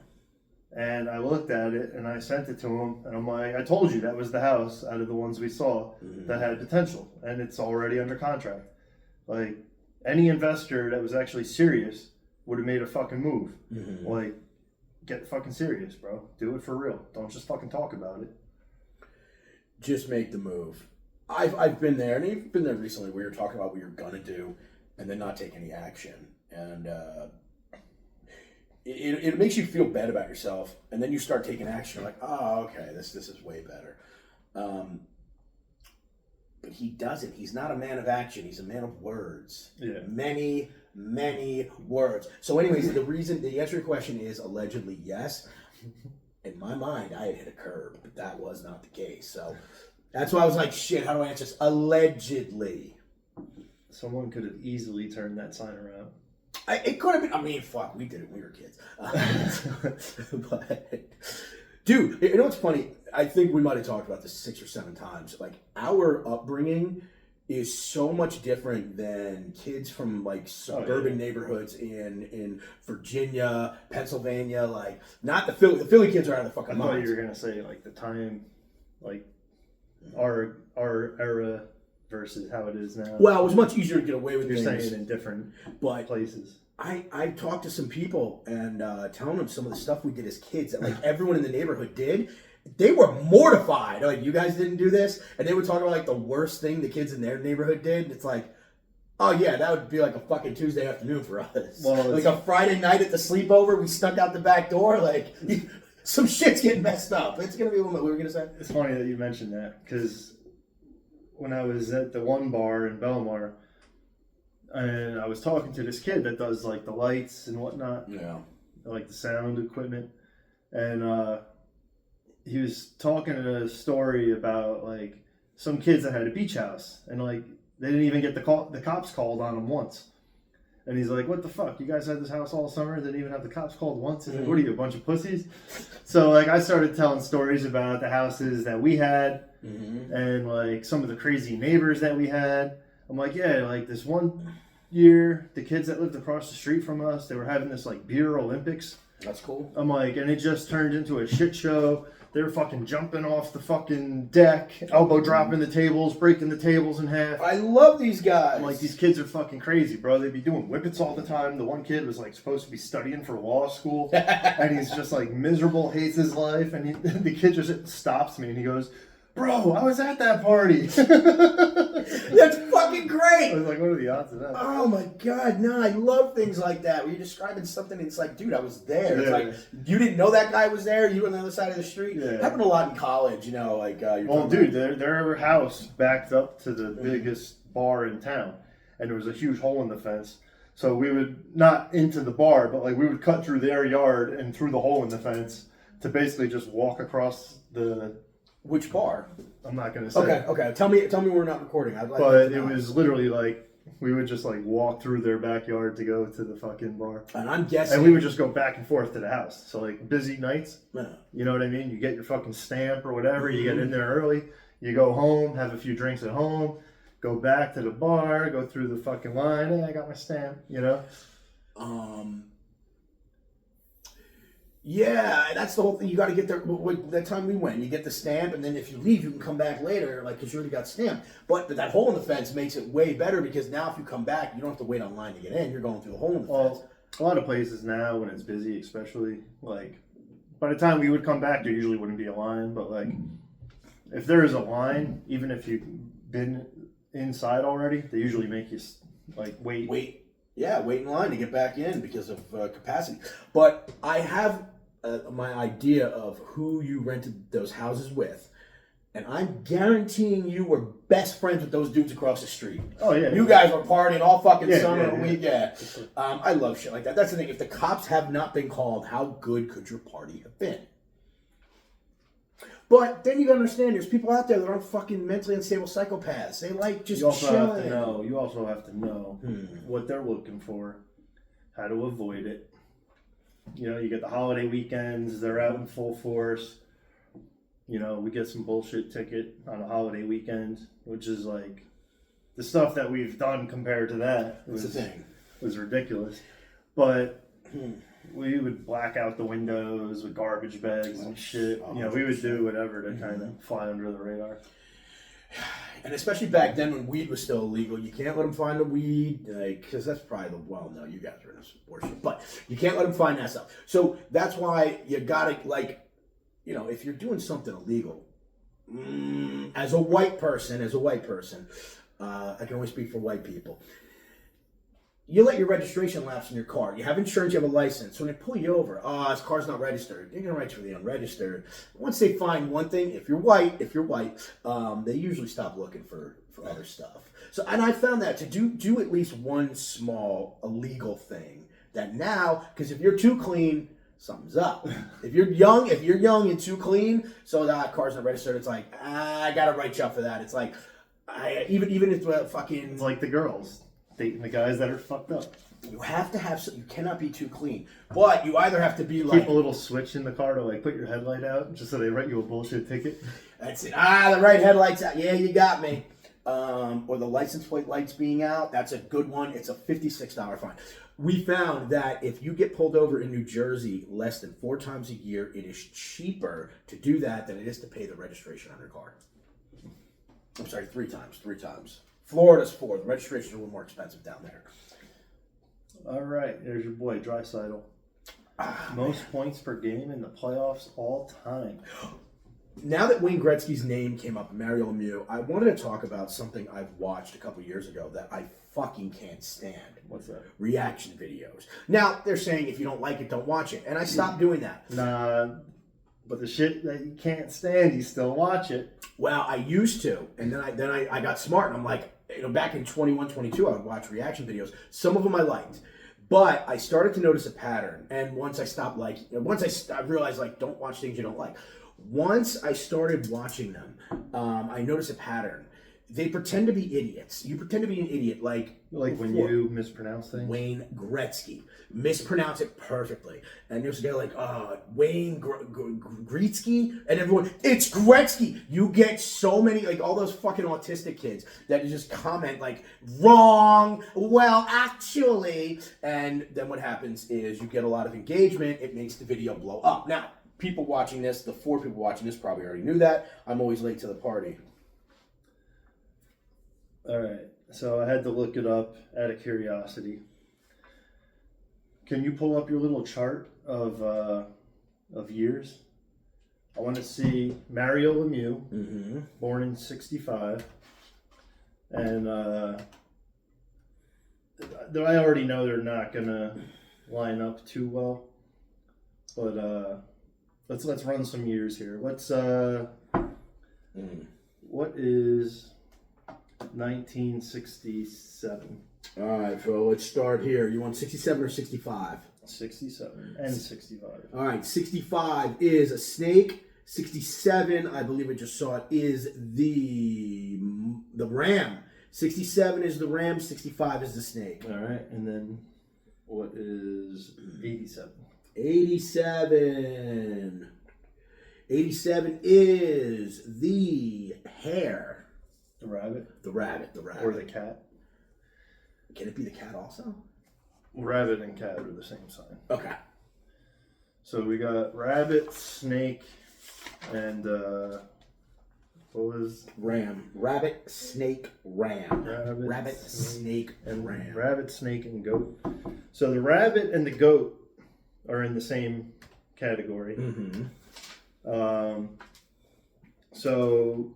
S1: And I looked at it and I sent it to him, and I'm like, I told you that was the house out of the ones we saw that had potential, and it's already under contract. Like, any investor that was actually serious would have made a fucking move.
S2: Mm-hmm.
S1: Like, get fucking serious, bro. Do it for real. Don't just fucking talk about it.
S2: Just make the move. I've been there, and you've been there recently where you're talking about what you're gonna do and then not take any action. And it makes you feel bad about yourself, and then you start taking action. You're like, oh, okay, this is way better. But he doesn't. He's not a man of action. He's a man of words.
S1: Yeah.
S2: Many words. So anyways, the answer to your question is allegedly yes. In my mind, I had hit a curb, but that was not the case. So that's why I was like, shit, how do I answer this? Allegedly.
S1: Someone could have easily turned that sign around.
S2: It could have been. I mean, fuck, we did it when we were kids. But, dude, you know what's funny? I think we might have talked about this 6 or 7 times. Like, our upbringing is so much different than kids from like suburban neighborhoods in Virginia, Pennsylvania. Like, not the Philly kids are out of the fucking
S1: I thought
S2: minds.
S1: you were gonna say like the time, like our era versus how it is now.
S2: Well, it was much easier to get away with
S1: You're
S2: things.
S1: saying in different
S2: But
S1: places.
S2: I talked to some people and telling them some of the stuff we did as kids that like everyone in the neighborhood did, they were mortified. Like, you guys didn't do this? And they would talk about, like, the worst thing the kids in their neighborhood did. And it's like, oh, yeah, that would be like a fucking Tuesday afternoon for us.
S1: Well,
S2: like a Friday night at the sleepover, we snuck out the back door. Like, some shit's getting messed up. It's going to be what we were going to say.
S1: It's funny that you mentioned that, because when I was at the one bar in Belmar, and I was talking to this kid that does, like, the lights and whatnot,
S2: Yeah.
S1: like the sound equipment, and he was talking a story about, like, some kids that had a beach house, and, like, they didn't even get the cops called on them once. And he's like, what the fuck? You guys had this house all summer, didn't even have the cops called once? He's like, what are you, a bunch of pussies? So, like, I started telling stories about the houses that we had, and, like, some of the crazy neighbors that we had. I'm like, yeah, like, this one year, the kids that lived across the street from us, they were having this, like, beer Olympics.
S2: That's cool.
S1: I'm like, and it just turned into a shit show. They were fucking jumping off the fucking deck, elbow dropping the tables, breaking the tables in half.
S2: I love these guys.
S1: I'm like, these kids are fucking crazy, bro. They'd be doing whippets all the time. The one kid was, like, supposed to be studying for law school, and he's just, like, miserable, hates his life, and the kid just stops me, and he goes, bro, I was at that party.
S2: That's fucking great.
S1: I was like, what are the odds of that?
S2: Oh my god, no, I love things like that. Where you're describing something and it's like, dude, I was there. It's like, you didn't know that guy was there, you were on the other side of the street.
S1: Yeah.
S2: Happened a lot in college, you know, like
S1: well, dude, their house backed up to the biggest bar in town, and there was a huge hole in the fence. So we would, not into the bar, but, like, we would cut through their yard and through the hole in the fence to basically just walk across the...
S2: Which bar?
S1: I'm not gonna say.
S2: Okay. Tell me we're not recording. I'd like
S1: But it was literally like we would just, like, walk through their backyard to go to the fucking bar.
S2: And I'm guessing.
S1: And we would just go back and forth to the house. So, like, busy nights,
S2: Yeah.
S1: you know what I mean? You get your fucking stamp or whatever. You get in there early. You go home, have a few drinks at home, go back to the bar, go through the fucking line. Hey, I got my stamp, you know?
S2: Yeah, that's the whole thing. You got to get there. That time we went, you get the stamp, and then if you leave, you can come back later, like, because you already got stamped. But that hole in the fence makes it way better, because now if you come back, you don't have to wait online to get in. You're going through the hole in the fence.
S1: A lot of places now, when it's busy, especially, like, by the time we would come back, there usually wouldn't be a line. But, like, if there is a line, even if you've been inside already, they usually make you, like, wait.
S2: Yeah, wait in line to get back in because of capacity. But I have my idea of who you rented those houses with, and I'm guaranteeing you were best friends with those dudes across the street.
S1: Oh, yeah.
S2: You guys were partying all fucking summer.
S1: Yeah.
S2: I love shit like that. That's the thing. If the cops have not been called, how good could your party have been? But then you gotta understand, there's people out there that aren't fucking mentally unstable psychopaths. They like just chilling.
S1: You also have to know what they're looking for, how to avoid it. You know, you get the holiday weekends, they're out in full force. You know, we get some bullshit ticket on a holiday weekend, which is like the stuff that we've done compared to that was ridiculous. But we would black out the windows with garbage bags and shit. You know, we would do whatever to kind of fly under the radar.
S2: And especially back then when weed was still illegal, you can't let them find the weed, like, because that's probably no, you guys are in this bullshit, but you can't let them find that stuff. So that's why you gotta, like, you know, if you're doing something illegal, as a white person, I can only speak for white people. You let your registration lapse in your car. You have insurance, you have a license. So when they pull you over, this car's not registered. They're going to write you for the unregistered. Once they find one thing, if you're white, they usually stop looking for other stuff. So, and I found that to do at least one small illegal thing that now, because if you're too clean, something's up. If you're young and too clean, so that car's not registered, it's like, I got to write you up for that. It's like, even if fucking...
S1: It's like the girls dating the guys that are fucked up.
S2: You have to have you cannot be too clean. But you either have to be like...
S1: Keep a little switch in the car to, like, put your headlight out just so they write you a bullshit ticket.
S2: That's it. The right headlight's out. Yeah, you got me. Or the license plate lights being out. That's a good one. It's a $56 fine. We found that if you get pulled over in New Jersey less than 4 times a year, it is cheaper to do that than it is to pay the registration on your car. I'm sorry, 3 times. Florida's 4. The registration's a little more expensive down there.
S1: All right, there's your boy, Draisaitl. Most points per game in the playoffs all time.
S2: now that Wayne Gretzky's name came up, Mario Lemieux, I wanted to talk about something I've watched a couple years ago that I fucking can't stand.
S1: What's that?
S2: Reaction videos. Now, they're saying if you don't like it, don't watch it. And I stopped doing that.
S1: Nah, but the shit that you can't stand, you still watch it.
S2: Well, I used to. And then I got smart and I'm like, back in 21, 22, I would watch reaction videos. Some of them I liked. But I started to notice a pattern. And once I stopped I realized, like, don't watch things you don't like. Once I started watching them, I noticed a pattern. They pretend to be idiots. You pretend to be an idiot, like
S1: when you mispronounce things.
S2: Wayne Gretzky, mispronounce it perfectly, and there's a guy like Wayne Gretzky, and everyone, it's Gretzky. You get so many, like, all those fucking autistic kids that just comment like, wrong. Well, actually, and then what happens is you get a lot of engagement. It makes the video blow up. Now, people watching this, the 4 people watching this probably already knew that. I'm always late to the party.
S1: All right, so I had to look it up out of curiosity. Can you pull up your little chart of years? I want to see Mario Lemieux, born in '65, and I already know they're not gonna line up too well, but let's run some years here. What is 1967?
S2: All right, so let's start here. You want 67 or 65?
S1: 67 and 65.
S2: All right, 65 is a snake. 67, I believe I just saw it, is the ram. 67 is the ram. 65 is the snake.
S1: All right, and then what is 87?
S2: 87. 87 is the hare.
S1: The rabbit?
S2: The rabbit.
S1: Or the cat?
S2: Can it be the cat also?
S1: Rabbit and cat are the same sign.
S2: Okay.
S1: So we got rabbit, snake, and what was
S2: ram? Rabbit, snake, ram. Rabbit, snake,
S1: and
S2: ram.
S1: Rabbit, snake, and goat. So the rabbit and the goat are in the same category. So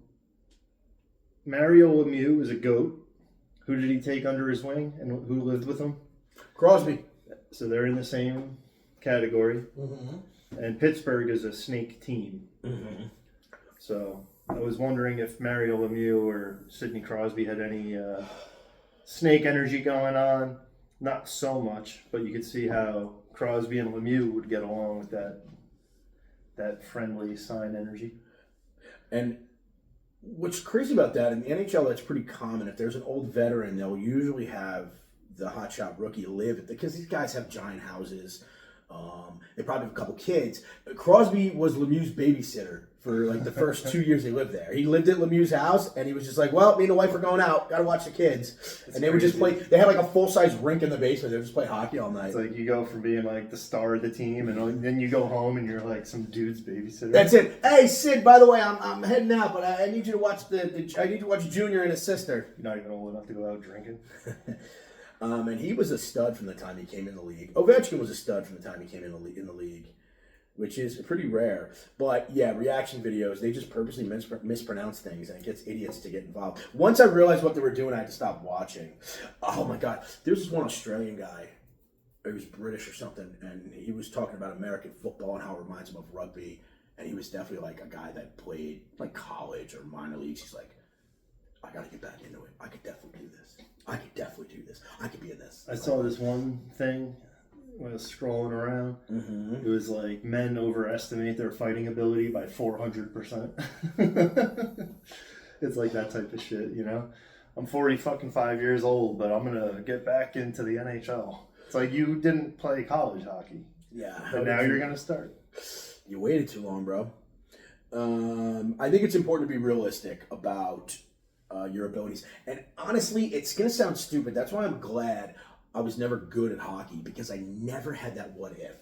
S1: Mario Lemieux is a goat. Who did he take under his wing and who lived with him?
S2: Crosby.
S1: So they're in the same category. And Pittsburgh is a snake team. So I was wondering if Mario Lemieux or Sidney Crosby had any snake energy going on. Not so much, but you could see how Crosby and Lemieux would get along with that friendly sign energy.
S2: And what's crazy about that, in the NHL, that's pretty common. If there's an old veteran, they'll usually have the hotshot rookie live, because these guys have giant houses. They probably have a couple kids. Crosby was Lemieux's babysitter for like the first 2 years they lived there. He lived at Lemieux's house, and he was just like, well, me and the wife are going out. Got to watch the kids.
S1: That's
S2: and they would just play. They had like a full-size rink in the basement. They would just play hockey all night.
S1: It's like you go from being like the star of the team, and then you go home and you're like some dude's babysitter.
S2: That's it. Hey, Sid, by the way, I'm heading out, but I need you to watch I need to watch Junior and his sister.
S1: You're not even old enough to go out drinking.
S2: And he was a stud from the time he came in the league. Ovechkin was a stud from the time he came in the league, which is pretty rare. But yeah, reaction videos, they just purposely mispronounce things, and it gets idiots to get involved. Once I realized what they were doing, I had to stop watching. Oh my God. There's this one Australian guy, he was British or something, and he was talking about American football and how it reminds him of rugby. And he was definitely like a guy that played like college or minor leagues. He's like, I got to get back into it. I could definitely do this. I could definitely do this. I could be in this.
S1: I saw this one thing when I was scrolling around. It was like men overestimate their fighting ability by 400%. It's like that type of shit, you know? I'm 5 years old, but I'm going to get back into the NHL. It's like you didn't play college hockey.
S2: Yeah.
S1: But now you're going to start.
S2: You waited too long, bro. I think it's important to be realistic about your abilities. And honestly, it's going to sound stupid. That's why I'm glad I was never good at hockey, because I never had that what if.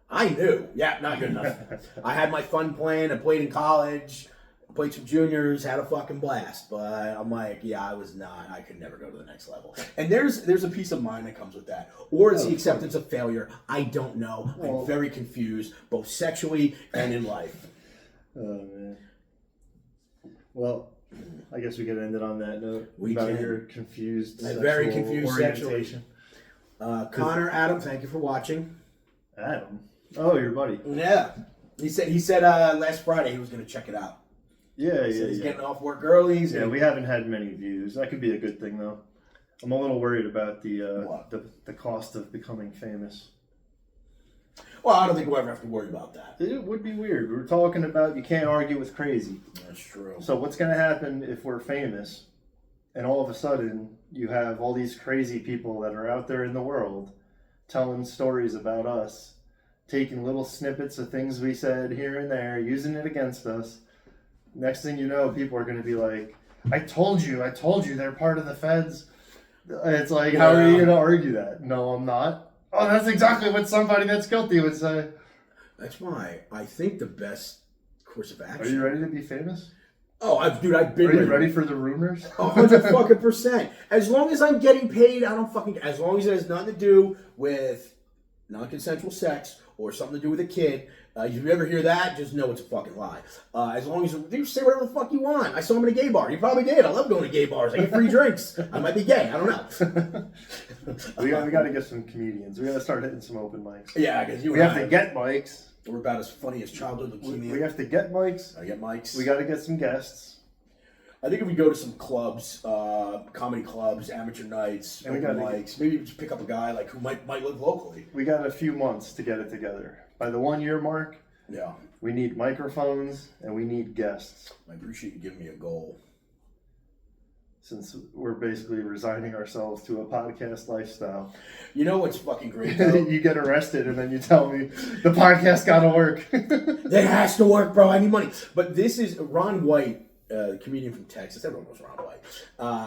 S2: I knew, yeah, not good enough. I had my fun playing. I played in college, played some juniors, had a fucking blast. But I'm like, yeah, I could never go to the next level. And there's a peace of mind that comes with that. Or it's the acceptance of failure. I don't know. I'm very confused, both sexually and in life.
S1: Oh, man. Well, I guess we could end it on that note.
S2: We
S1: about
S2: can.
S1: your confused,
S2: Very
S1: sexual
S2: confused
S1: orientation.
S2: Connor, Adam, thank you for watching.
S1: Adam. Oh, your buddy.
S2: Yeah. He said last Friday he was going to check it out.
S1: Yeah,
S2: He said
S1: yeah,
S2: he's
S1: yeah.
S2: getting off work early.
S1: Yeah, we haven't had many views. That could be a good thing, though. I'm a little worried about the cost of becoming famous.
S2: Well, I don't think we'll ever have to worry about that.
S1: It would be weird. We were talking about you can't argue with crazy.
S2: That's true.
S1: So what's going to happen if we're famous and all of a sudden you have all these crazy people that are out there in the world telling stories about us, taking little snippets of things we said here and there, using it against us. Next thing you know, people are going to be like, I told you, they're part of the feds. It's like, how are you going to argue that? No, I'm not. Oh, that's exactly what somebody that's guilty would say.
S2: That's why I think the best course of action.
S1: Are you ready to be famous?
S2: Oh, I've been.
S1: Are you ready for the rumors?
S2: 100%. As long as I'm getting paid, I don't fucking. As long as it has nothing to do with non-consensual sex or something to do with a kid. If you ever hear that, just know it's a fucking lie. As long as you say whatever the fuck you want. I saw him in a gay bar. You probably did. I love going to gay bars. I get free drinks. I might be gay. I don't know.
S1: we got to get some comedians. We got to start hitting some open mics.
S2: Yeah, because
S1: we have to get mics.
S2: We're about as funny as childhood leukemia.
S1: We have to get mics.
S2: I get mics.
S1: We got to get some guests.
S2: I think if we go to some clubs, comedy clubs, amateur nights, open mics, maybe just pick up a guy like who might live locally.
S1: We got a few months to get it together. By the 1 year mark,
S2: yeah,
S1: we need microphones and we need guests.
S2: I appreciate you giving me a goal.
S1: Since we're basically resigning ourselves to a podcast lifestyle.
S2: You know what's fucking great though?
S1: You get arrested and then you tell me the podcast gotta work.
S2: It has to work, bro. I need money. But this is Ron White, comedian from Texas. Everyone knows Ron White.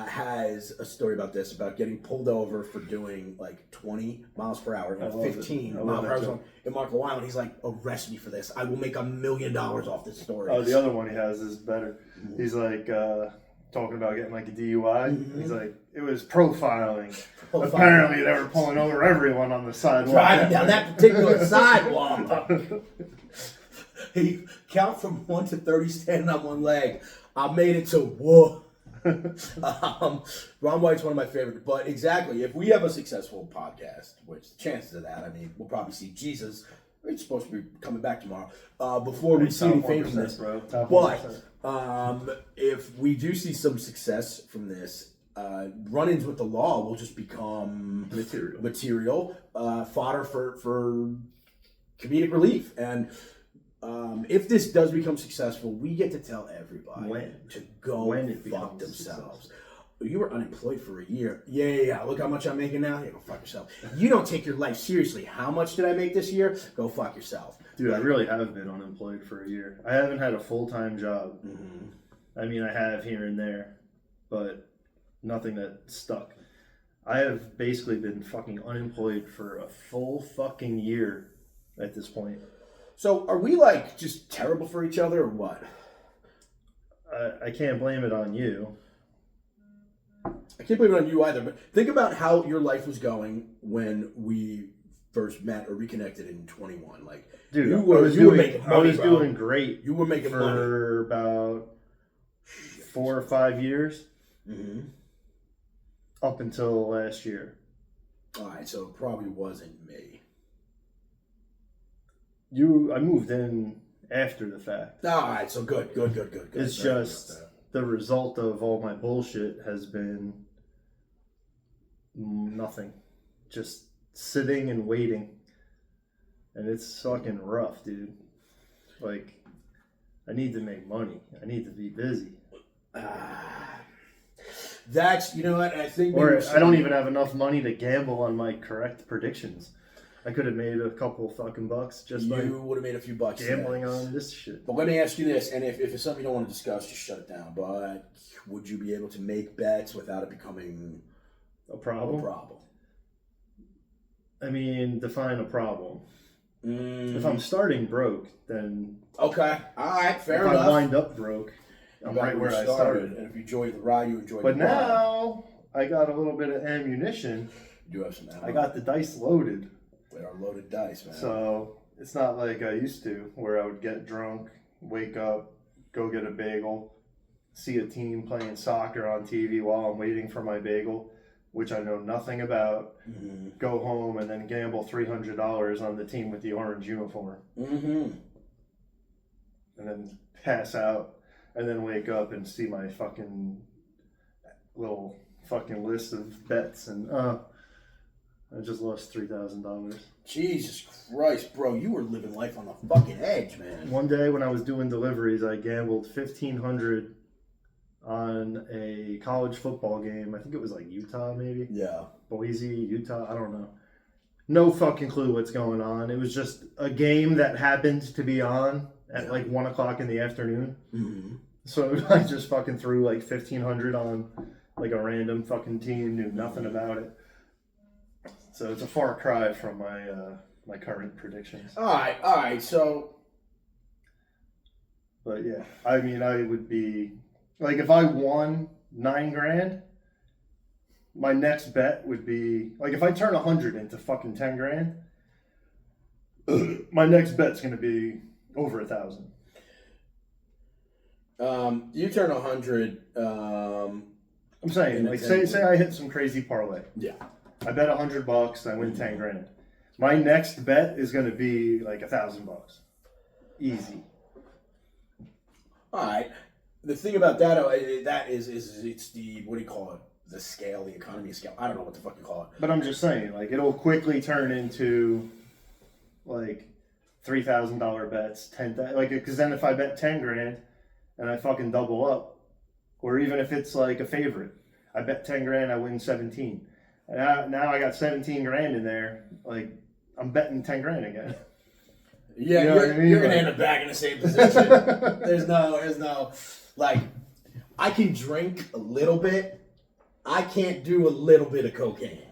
S2: Has a story about this, about getting pulled over for doing like 20 miles per hour and 15 miles per hour in Marco Island. He's like, arrest me for this. I will make $1 million off this story.
S1: Oh, the other one he has is better. He's like, talking about getting like a DUI. Mm-hmm. He's like, it was profiling. Apparently they were pulling over everyone on the sidewalk.
S2: Driving down that particular sidewalk. He count from 1 to 30 standing on one leg. I made it to whoa. Ron White's one of my favorites. But exactly, if we have a successful podcast, which the chances of that, I mean, we'll probably see Jesus. It's supposed to be coming back tomorrow. Before we see any famousness. But if we do see some success from this, run-ins with the law will just become material fodder for comedic relief. And if this does become successful, we get to tell everybody to go fuck themselves. Successful. You were unemployed for a year. Yeah. Look how much I'm making now. Yeah, go fuck yourself. You don't take your life seriously. How much did I make this year? Go fuck yourself.
S1: Dude, I really have been unemployed for a year. I haven't had a full-time job.
S2: Mm-hmm.
S1: I mean, I have here and there, but nothing that stuck. I have basically been fucking unemployed for a full fucking year at this point.
S2: So are we like just terrible for each other or what?
S1: I can't blame it on you.
S2: I can't blame it on you either, but think about how your life was going when we first met or reconnected in 21. Like,
S1: dude,
S2: you were making money,
S1: I was doing great.
S2: You were making money
S1: for about 4 or 5 years, up until last year.
S2: All right, so it probably wasn't me.
S1: I moved in after the fact.
S2: All right, so good.
S1: It's just the result of all my bullshit has been nothing. Just sitting and waiting. And it's fucking rough, dude. Like, I need to make money. I need to be busy.
S2: That's, you know what, I think...
S1: Or I don't even have enough money to gamble on my correct predictions. I could have made a couple fucking bucks just by...
S2: You would have made a few bucks.
S1: Gambling on this shit.
S2: But let me ask you this, and if it's something you don't want to discuss, just shut it down. But would you be able to make bets without it becoming...
S1: A problem? I mean, define a problem. If I'm starting broke, then...
S2: Okay, alright, fair enough.
S1: If I wind up broke, I'm right where I started.
S2: And if you enjoy the ride, you enjoy the ride.
S1: But now, I got a little bit of ammunition.
S2: You do have some ammo.
S1: I got the dice loaded.
S2: They are loaded dice, man.
S1: So, it's not like I used to, where I would get drunk, wake up, go get a bagel, see a team playing soccer on TV while I'm waiting for my bagel, which I know nothing about, go home and then gamble $300 on the team with the orange uniform. And then pass out and then wake up and see my fucking little fucking list of bets and I just lost $3,000.
S2: Jesus Christ, bro, you were living life on the fucking edge, man.
S1: One day when I was doing deliveries, I gambled $1,500 on a college football game. I think it was like Utah, maybe.
S2: Yeah.
S1: Boise, Utah. I don't know. No fucking clue what's going on. It was just a game that happened to be on at like 1 o'clock in the afternoon. So I just fucking threw like $1,500 on like a random fucking team, knew nothing about it. So it's a far cry from my current predictions.
S2: All right. So,
S1: but yeah, I mean, I would be like if I won $9,000, my next bet would be like if I turn 100 into fucking $10,000, my next bet's gonna be over 1,000.
S2: You turn 100.
S1: I'm saying, like, say I hit some crazy parlay.
S2: Yeah.
S1: I bet $100, I win $10,000. My next bet is gonna be like $1,000. Easy.
S2: All right. The thing about that is it's the, what do you call it? The scale, the economy of scale. I don't know what the fuck you call it.
S1: But I'm just saying, like, it'll quickly turn into like $3,000 bets, like, because then if I bet $10,000 and I fucking double up, or even if it's like a favorite, I bet $10,000, I win 17. And now I got $17,000 in there. Like, I'm betting $10,000 again.
S2: Yeah,
S1: you know what I mean?
S2: You're gonna end up back in the same position. There's no like. I can drink a little bit. I can't do a little bit of cocaine.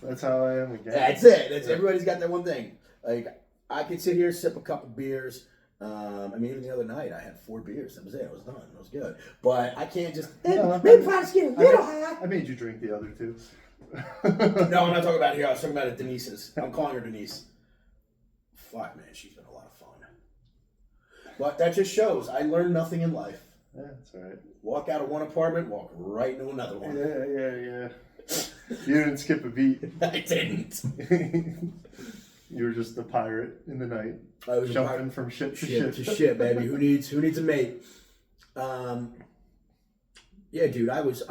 S1: That's how I am again.
S2: That's it. Everybody's got that one thing. Like, I could sit here, sip a couple beers. I mean, even the other night, I had 4 beers. That was it. I was done. It was good. But I can't just. Maybe perhaps get a little high.
S1: I made you drink the other 2.
S2: No, I'm not talking about it here. I was talking about it Denise's. I'm calling her Denise. Fuck, man, she's been a lot of fun. But that just shows I learned nothing in life.
S1: Yeah, that's all right.
S2: Walk out of one apartment, walk right into another one.
S1: Yeah. You didn't skip a beat.
S2: I didn't.
S1: You were just a pirate in the night.
S2: I was
S1: jumping from ship to ship.
S2: To ship, baby. Who needs a mate? Yeah, dude, I was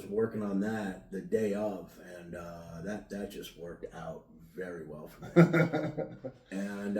S2: working on that the day of, and that just worked out very well for me. And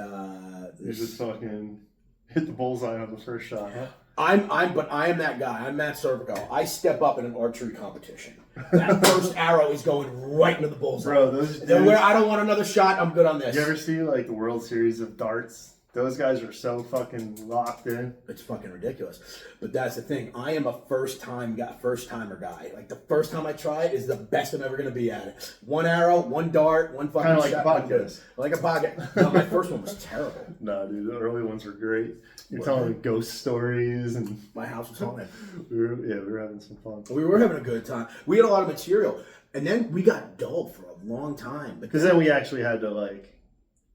S1: you just fucking hit the bullseye on the first shot, huh?
S2: I am that guy. I'm Matt Cervico. I step up in an archery competition. That first arrow is going right into the bullseye.
S1: Bro, those dudes,
S2: I don't want another shot. I'm good on this.
S1: You ever see like the World Series of darts? Those guys are so fucking locked in.
S2: It's fucking ridiculous. But that's the thing. I am a first-timer guy. Like, the first time I try it is the best I'm ever going to be at it. One arrow, one dart, one fucking
S1: Kind of like
S2: shot.
S1: a podcast.
S2: Like a podcast. No, my first one was terrible.
S1: Nah, dude, the early ones were great. You're telling ghost stories and...
S2: My house was haunted.
S1: we were having some fun.
S2: We were having a good time. We had a lot of material. And then we got dull for a long time.
S1: Because then we actually had to, like...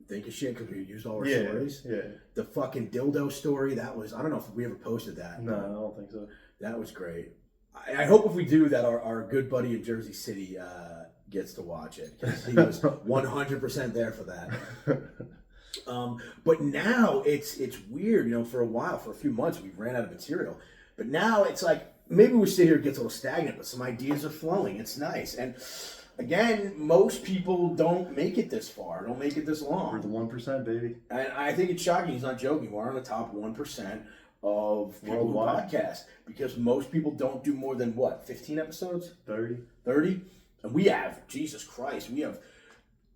S2: think of shit because we used all our stories.
S1: Yeah.
S2: The fucking dildo story, that was, I don't know if we ever posted that.
S1: No, I don't think so.
S2: That was great. I hope if we do that, our good buddy in Jersey City gets to watch it because he was 100% there for that. But now it's weird, for a while, for a few months, we ran out of material. But now it's like, maybe we sit here, it gets a little stagnant, but some ideas are flowing. It's nice. And again, most people don't make it this far, don't make it this long.
S1: We're the 1%, baby.
S2: And I think it's shocking. He's not joking. We're on the top 1% of people who podcast because most people don't do more than 15 episodes?
S1: 30.
S2: 30? And we have, Jesus Christ,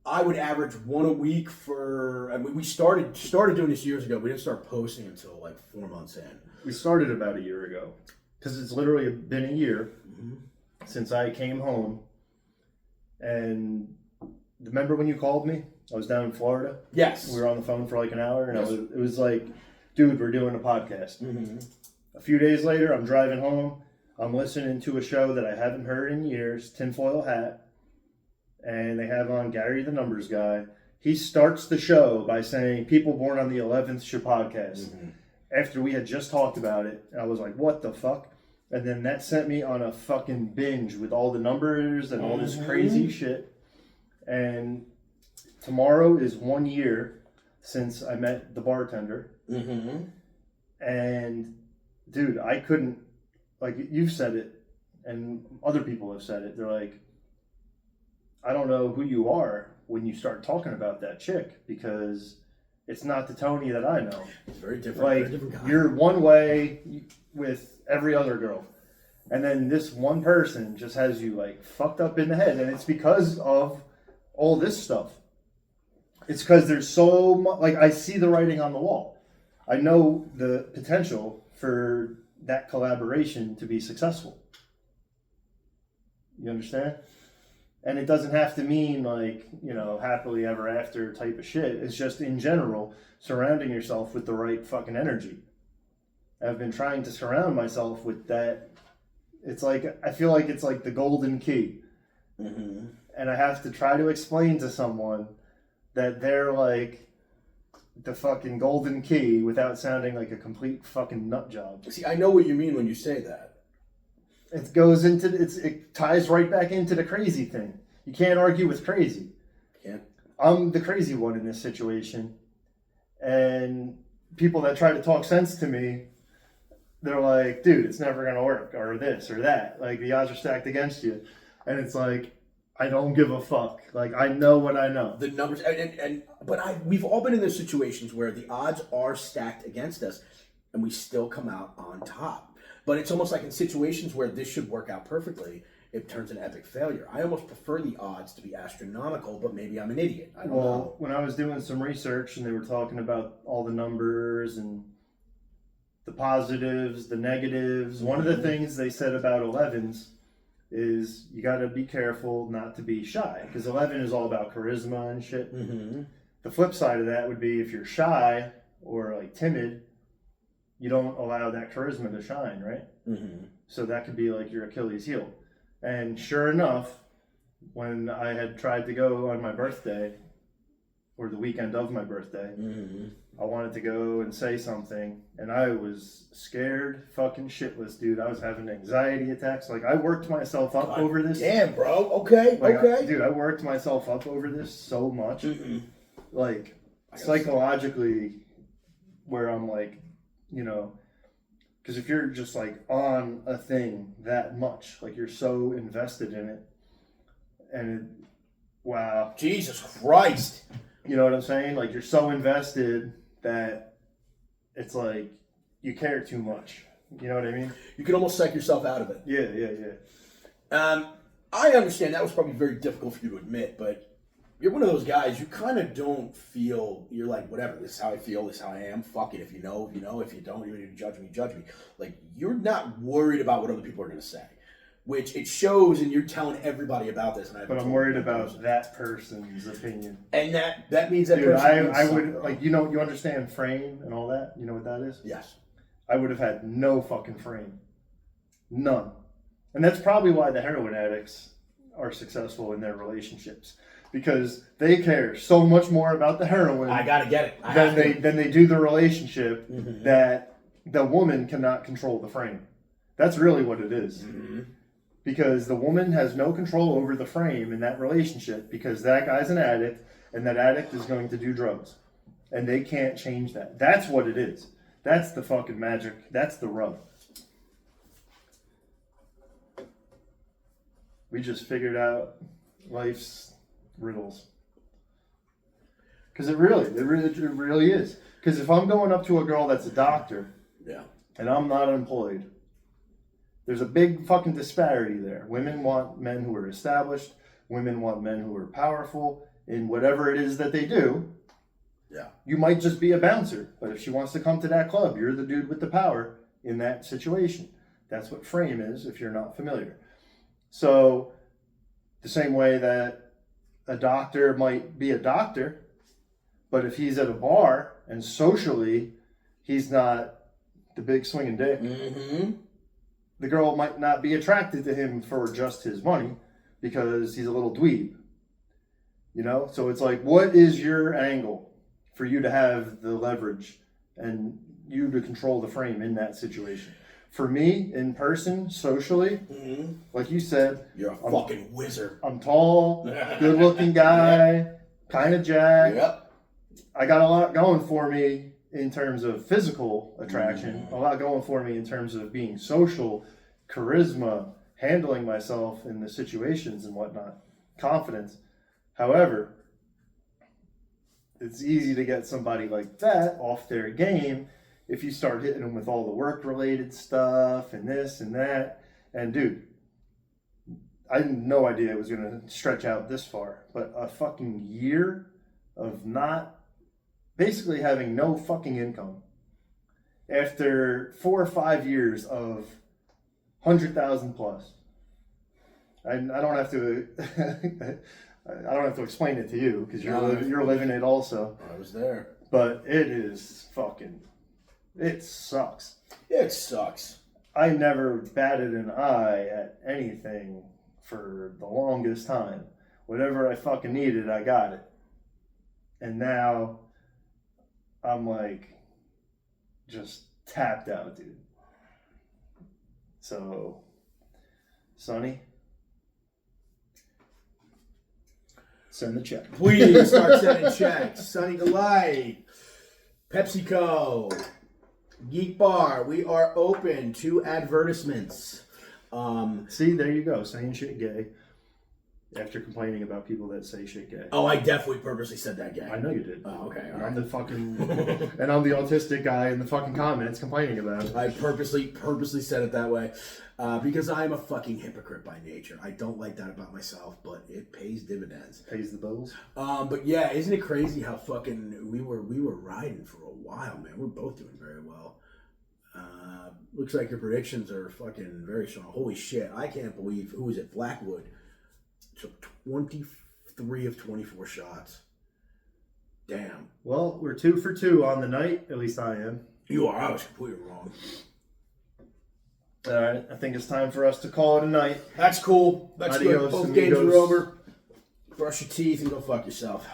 S2: I would average one a week we started doing this years ago. We didn't start posting until like 4 months in.
S1: We started about a year ago because it's literally been a year since I came home. And remember when you called me? I was down in Florida.
S2: Yes.
S1: We were on the phone for like an hour, and it was like, dude, we're doing a podcast.
S2: Mm-hmm.
S1: A few days later, I'm driving home. I'm listening to a show that I haven't heard in years, Tinfoil Hat, and they have on Gary the Numbers Guy. He starts the show by saying, people born on the 11th should podcast. Mm-hmm. After we had just talked about it, I was like, what the fuck? And then that sent me on a fucking binge with all the numbers and all this crazy shit. And tomorrow is 1 year since I met the bartender. And dude, I couldn't, like, you've said it and other people have said it. They're like, I don't know who you are when you start talking about that chick, because it's not the Tony that I know.
S2: It's very different.
S1: Like,
S2: very different guy.
S1: you're one way with every other girl. And then this one person just has you, like, fucked up in the head. And it's because of all this stuff. It's because there's so much, like, I see the writing on the wall. I know the potential for that collaboration to be successful. You understand? And it doesn't have to mean, like, you know, happily ever after type of shit. It's just, in general, surrounding yourself with the right fucking energy. I've been trying to surround myself with that. It's like, I feel like it's like the golden key. And I have to try to explain to someone that they're like the fucking golden key without sounding like a complete fucking nut job.
S2: See, I know what you mean when you say that.
S1: It goes into, it ties right back into the crazy thing. You can't argue with crazy.
S2: Can't.
S1: I'm the crazy one in this situation. And people that try to talk sense to me, they're like, dude, it's never going to work, or this or that. Like, the odds are stacked against you. And it's like, I don't give a fuck. Like, I know what I know.
S2: The numbers, but we've all been in those situations where the odds are stacked against us, and we still come out on top. But it's almost like in situations where this should work out perfectly, it turns an epic failure. I almost prefer the odds to be astronomical, but maybe I'm an idiot. I don't know.
S1: When I was doing some research and they were talking about all the numbers and the positives, the negatives, one of the things they said about 11s is you got to be careful not to be shy, because 11 is all about charisma and shit. The flip side of that would be if you're shy or like timid, you don't allow that charisma to shine, right? So that could be like your Achilles heel. And sure enough, when I had tried to go on my birthday, or the weekend of my birthday, I wanted to go and say something, and I was scared fucking shitless, dude. I was having anxiety attacks. Like, I worked myself up over this.
S2: Damn, bro. Okay,
S1: Like,
S2: okay.
S1: dude, I worked myself up over this so much. Like, psychologically, where I'm like, you know, because if you're just like on a thing that much, like you're so invested in it, and it, wow,
S2: Jesus Christ.
S1: you know what I'm saying? Like, you're so invested that it's like you care too much. You know what I mean?
S2: You can almost psych yourself out of it.
S1: Yeah.
S2: I understand that was probably very difficult for you to admit, but you're one of those guys, you kind of don't feel, you're like, whatever, this is how I feel, this is how I am, fuck it, if you know, you know, if you don't, you judge me, judge me. Like, you're not worried about what other people are going to say, which it shows, and you're telling everybody about this. And
S1: But I'm worried about that person's opinion.
S2: And that means that
S1: Dude,
S2: person
S1: I would, like, you know, you understand frame and all that? You know what that is?
S2: Yes.
S1: I would have had no fucking frame. None. And that's probably why the heroin addicts are successful in their relationships. Because they care so much more about the heroin
S2: I gotta get it.
S1: than they do the relationship, that the woman cannot control the frame. That's really what it is. Because the woman has no control over the frame in that relationship, because that guy's an addict, and that addict is going to do drugs. And they can't change that. That's what it is. That's the fucking magic. That's the rub. We just figured out life's riddles. Because it really is. Because if I'm going up to a girl that's a doctor, and I'm not employed, there's a big fucking disparity there. Women want men who are established. Women want men who are powerful in whatever it is that they do. You might just be a bouncer, but if she wants to come to that club, you're the dude with the power in that situation. That's what frame is, if you're not familiar. So, the same way that a doctor might be a doctor, but if he's at a bar and socially he's not the big swinging dick, the girl might not be attracted to him for just his money because he's a little dweeb. You know? So it's like, what is your angle for you to have the leverage and you to control the frame in that situation? For me, in person, socially, like you said,
S2: you're a fucking wizard.
S1: I'm tall, good looking guy, kind of jacked.
S2: Yep.
S1: I got a lot going for me in terms of physical attraction, a lot going for me in terms of being social, charisma, handling myself in the situations and whatnot, confidence. However, it's easy to get somebody like that off their game if you start hitting them with all the work-related stuff and this and that. And dude, I had no idea it was going to stretch out this far, but a fucking year of not, basically having no fucking income. After 4 or 5 years of 100,000 plus. I don't have to I don't have to explain it to you because you're living it also.
S2: I was there.
S1: But it sucks.
S2: It sucks.
S1: I never batted an eye at anything for the longest time. Whatever I fucking needed, I got it. And now I'm like just tapped out, dude. So, Sonny, send the check.
S2: Please start sending checks. Sunny Delight, PepsiCo, Geek Bar. We are open to advertisements.
S1: See, there you go, saying shit gay. After complaining about people that say shit gay.
S2: Oh, I definitely purposely said that gay.
S1: I know you did.
S2: Oh, okay. All
S1: And
S2: right.
S1: I'm the fucking, and I'm the autistic guy in the fucking comments complaining about it.
S2: I purposely said it that way because I'm a fucking hypocrite by nature. I don't like that about myself, but it pays dividends.
S1: Pays the bills.
S2: But yeah, isn't it crazy how fucking we were riding for a while, man? We're both doing very well. Looks like your predictions are fucking very strong. Holy shit! I can't believe who was it? Blackwood took 23 of 24 shots. Damn.
S1: Well, we're 2 for 2 on the night. At least I am.
S2: You are. I was completely wrong.
S1: All right. I think it's time for us to call it a night.
S2: That's cool. That's
S1: Adios,
S2: good. Both
S1: amigos.
S2: games are over. Brush your teeth and go fuck yourself.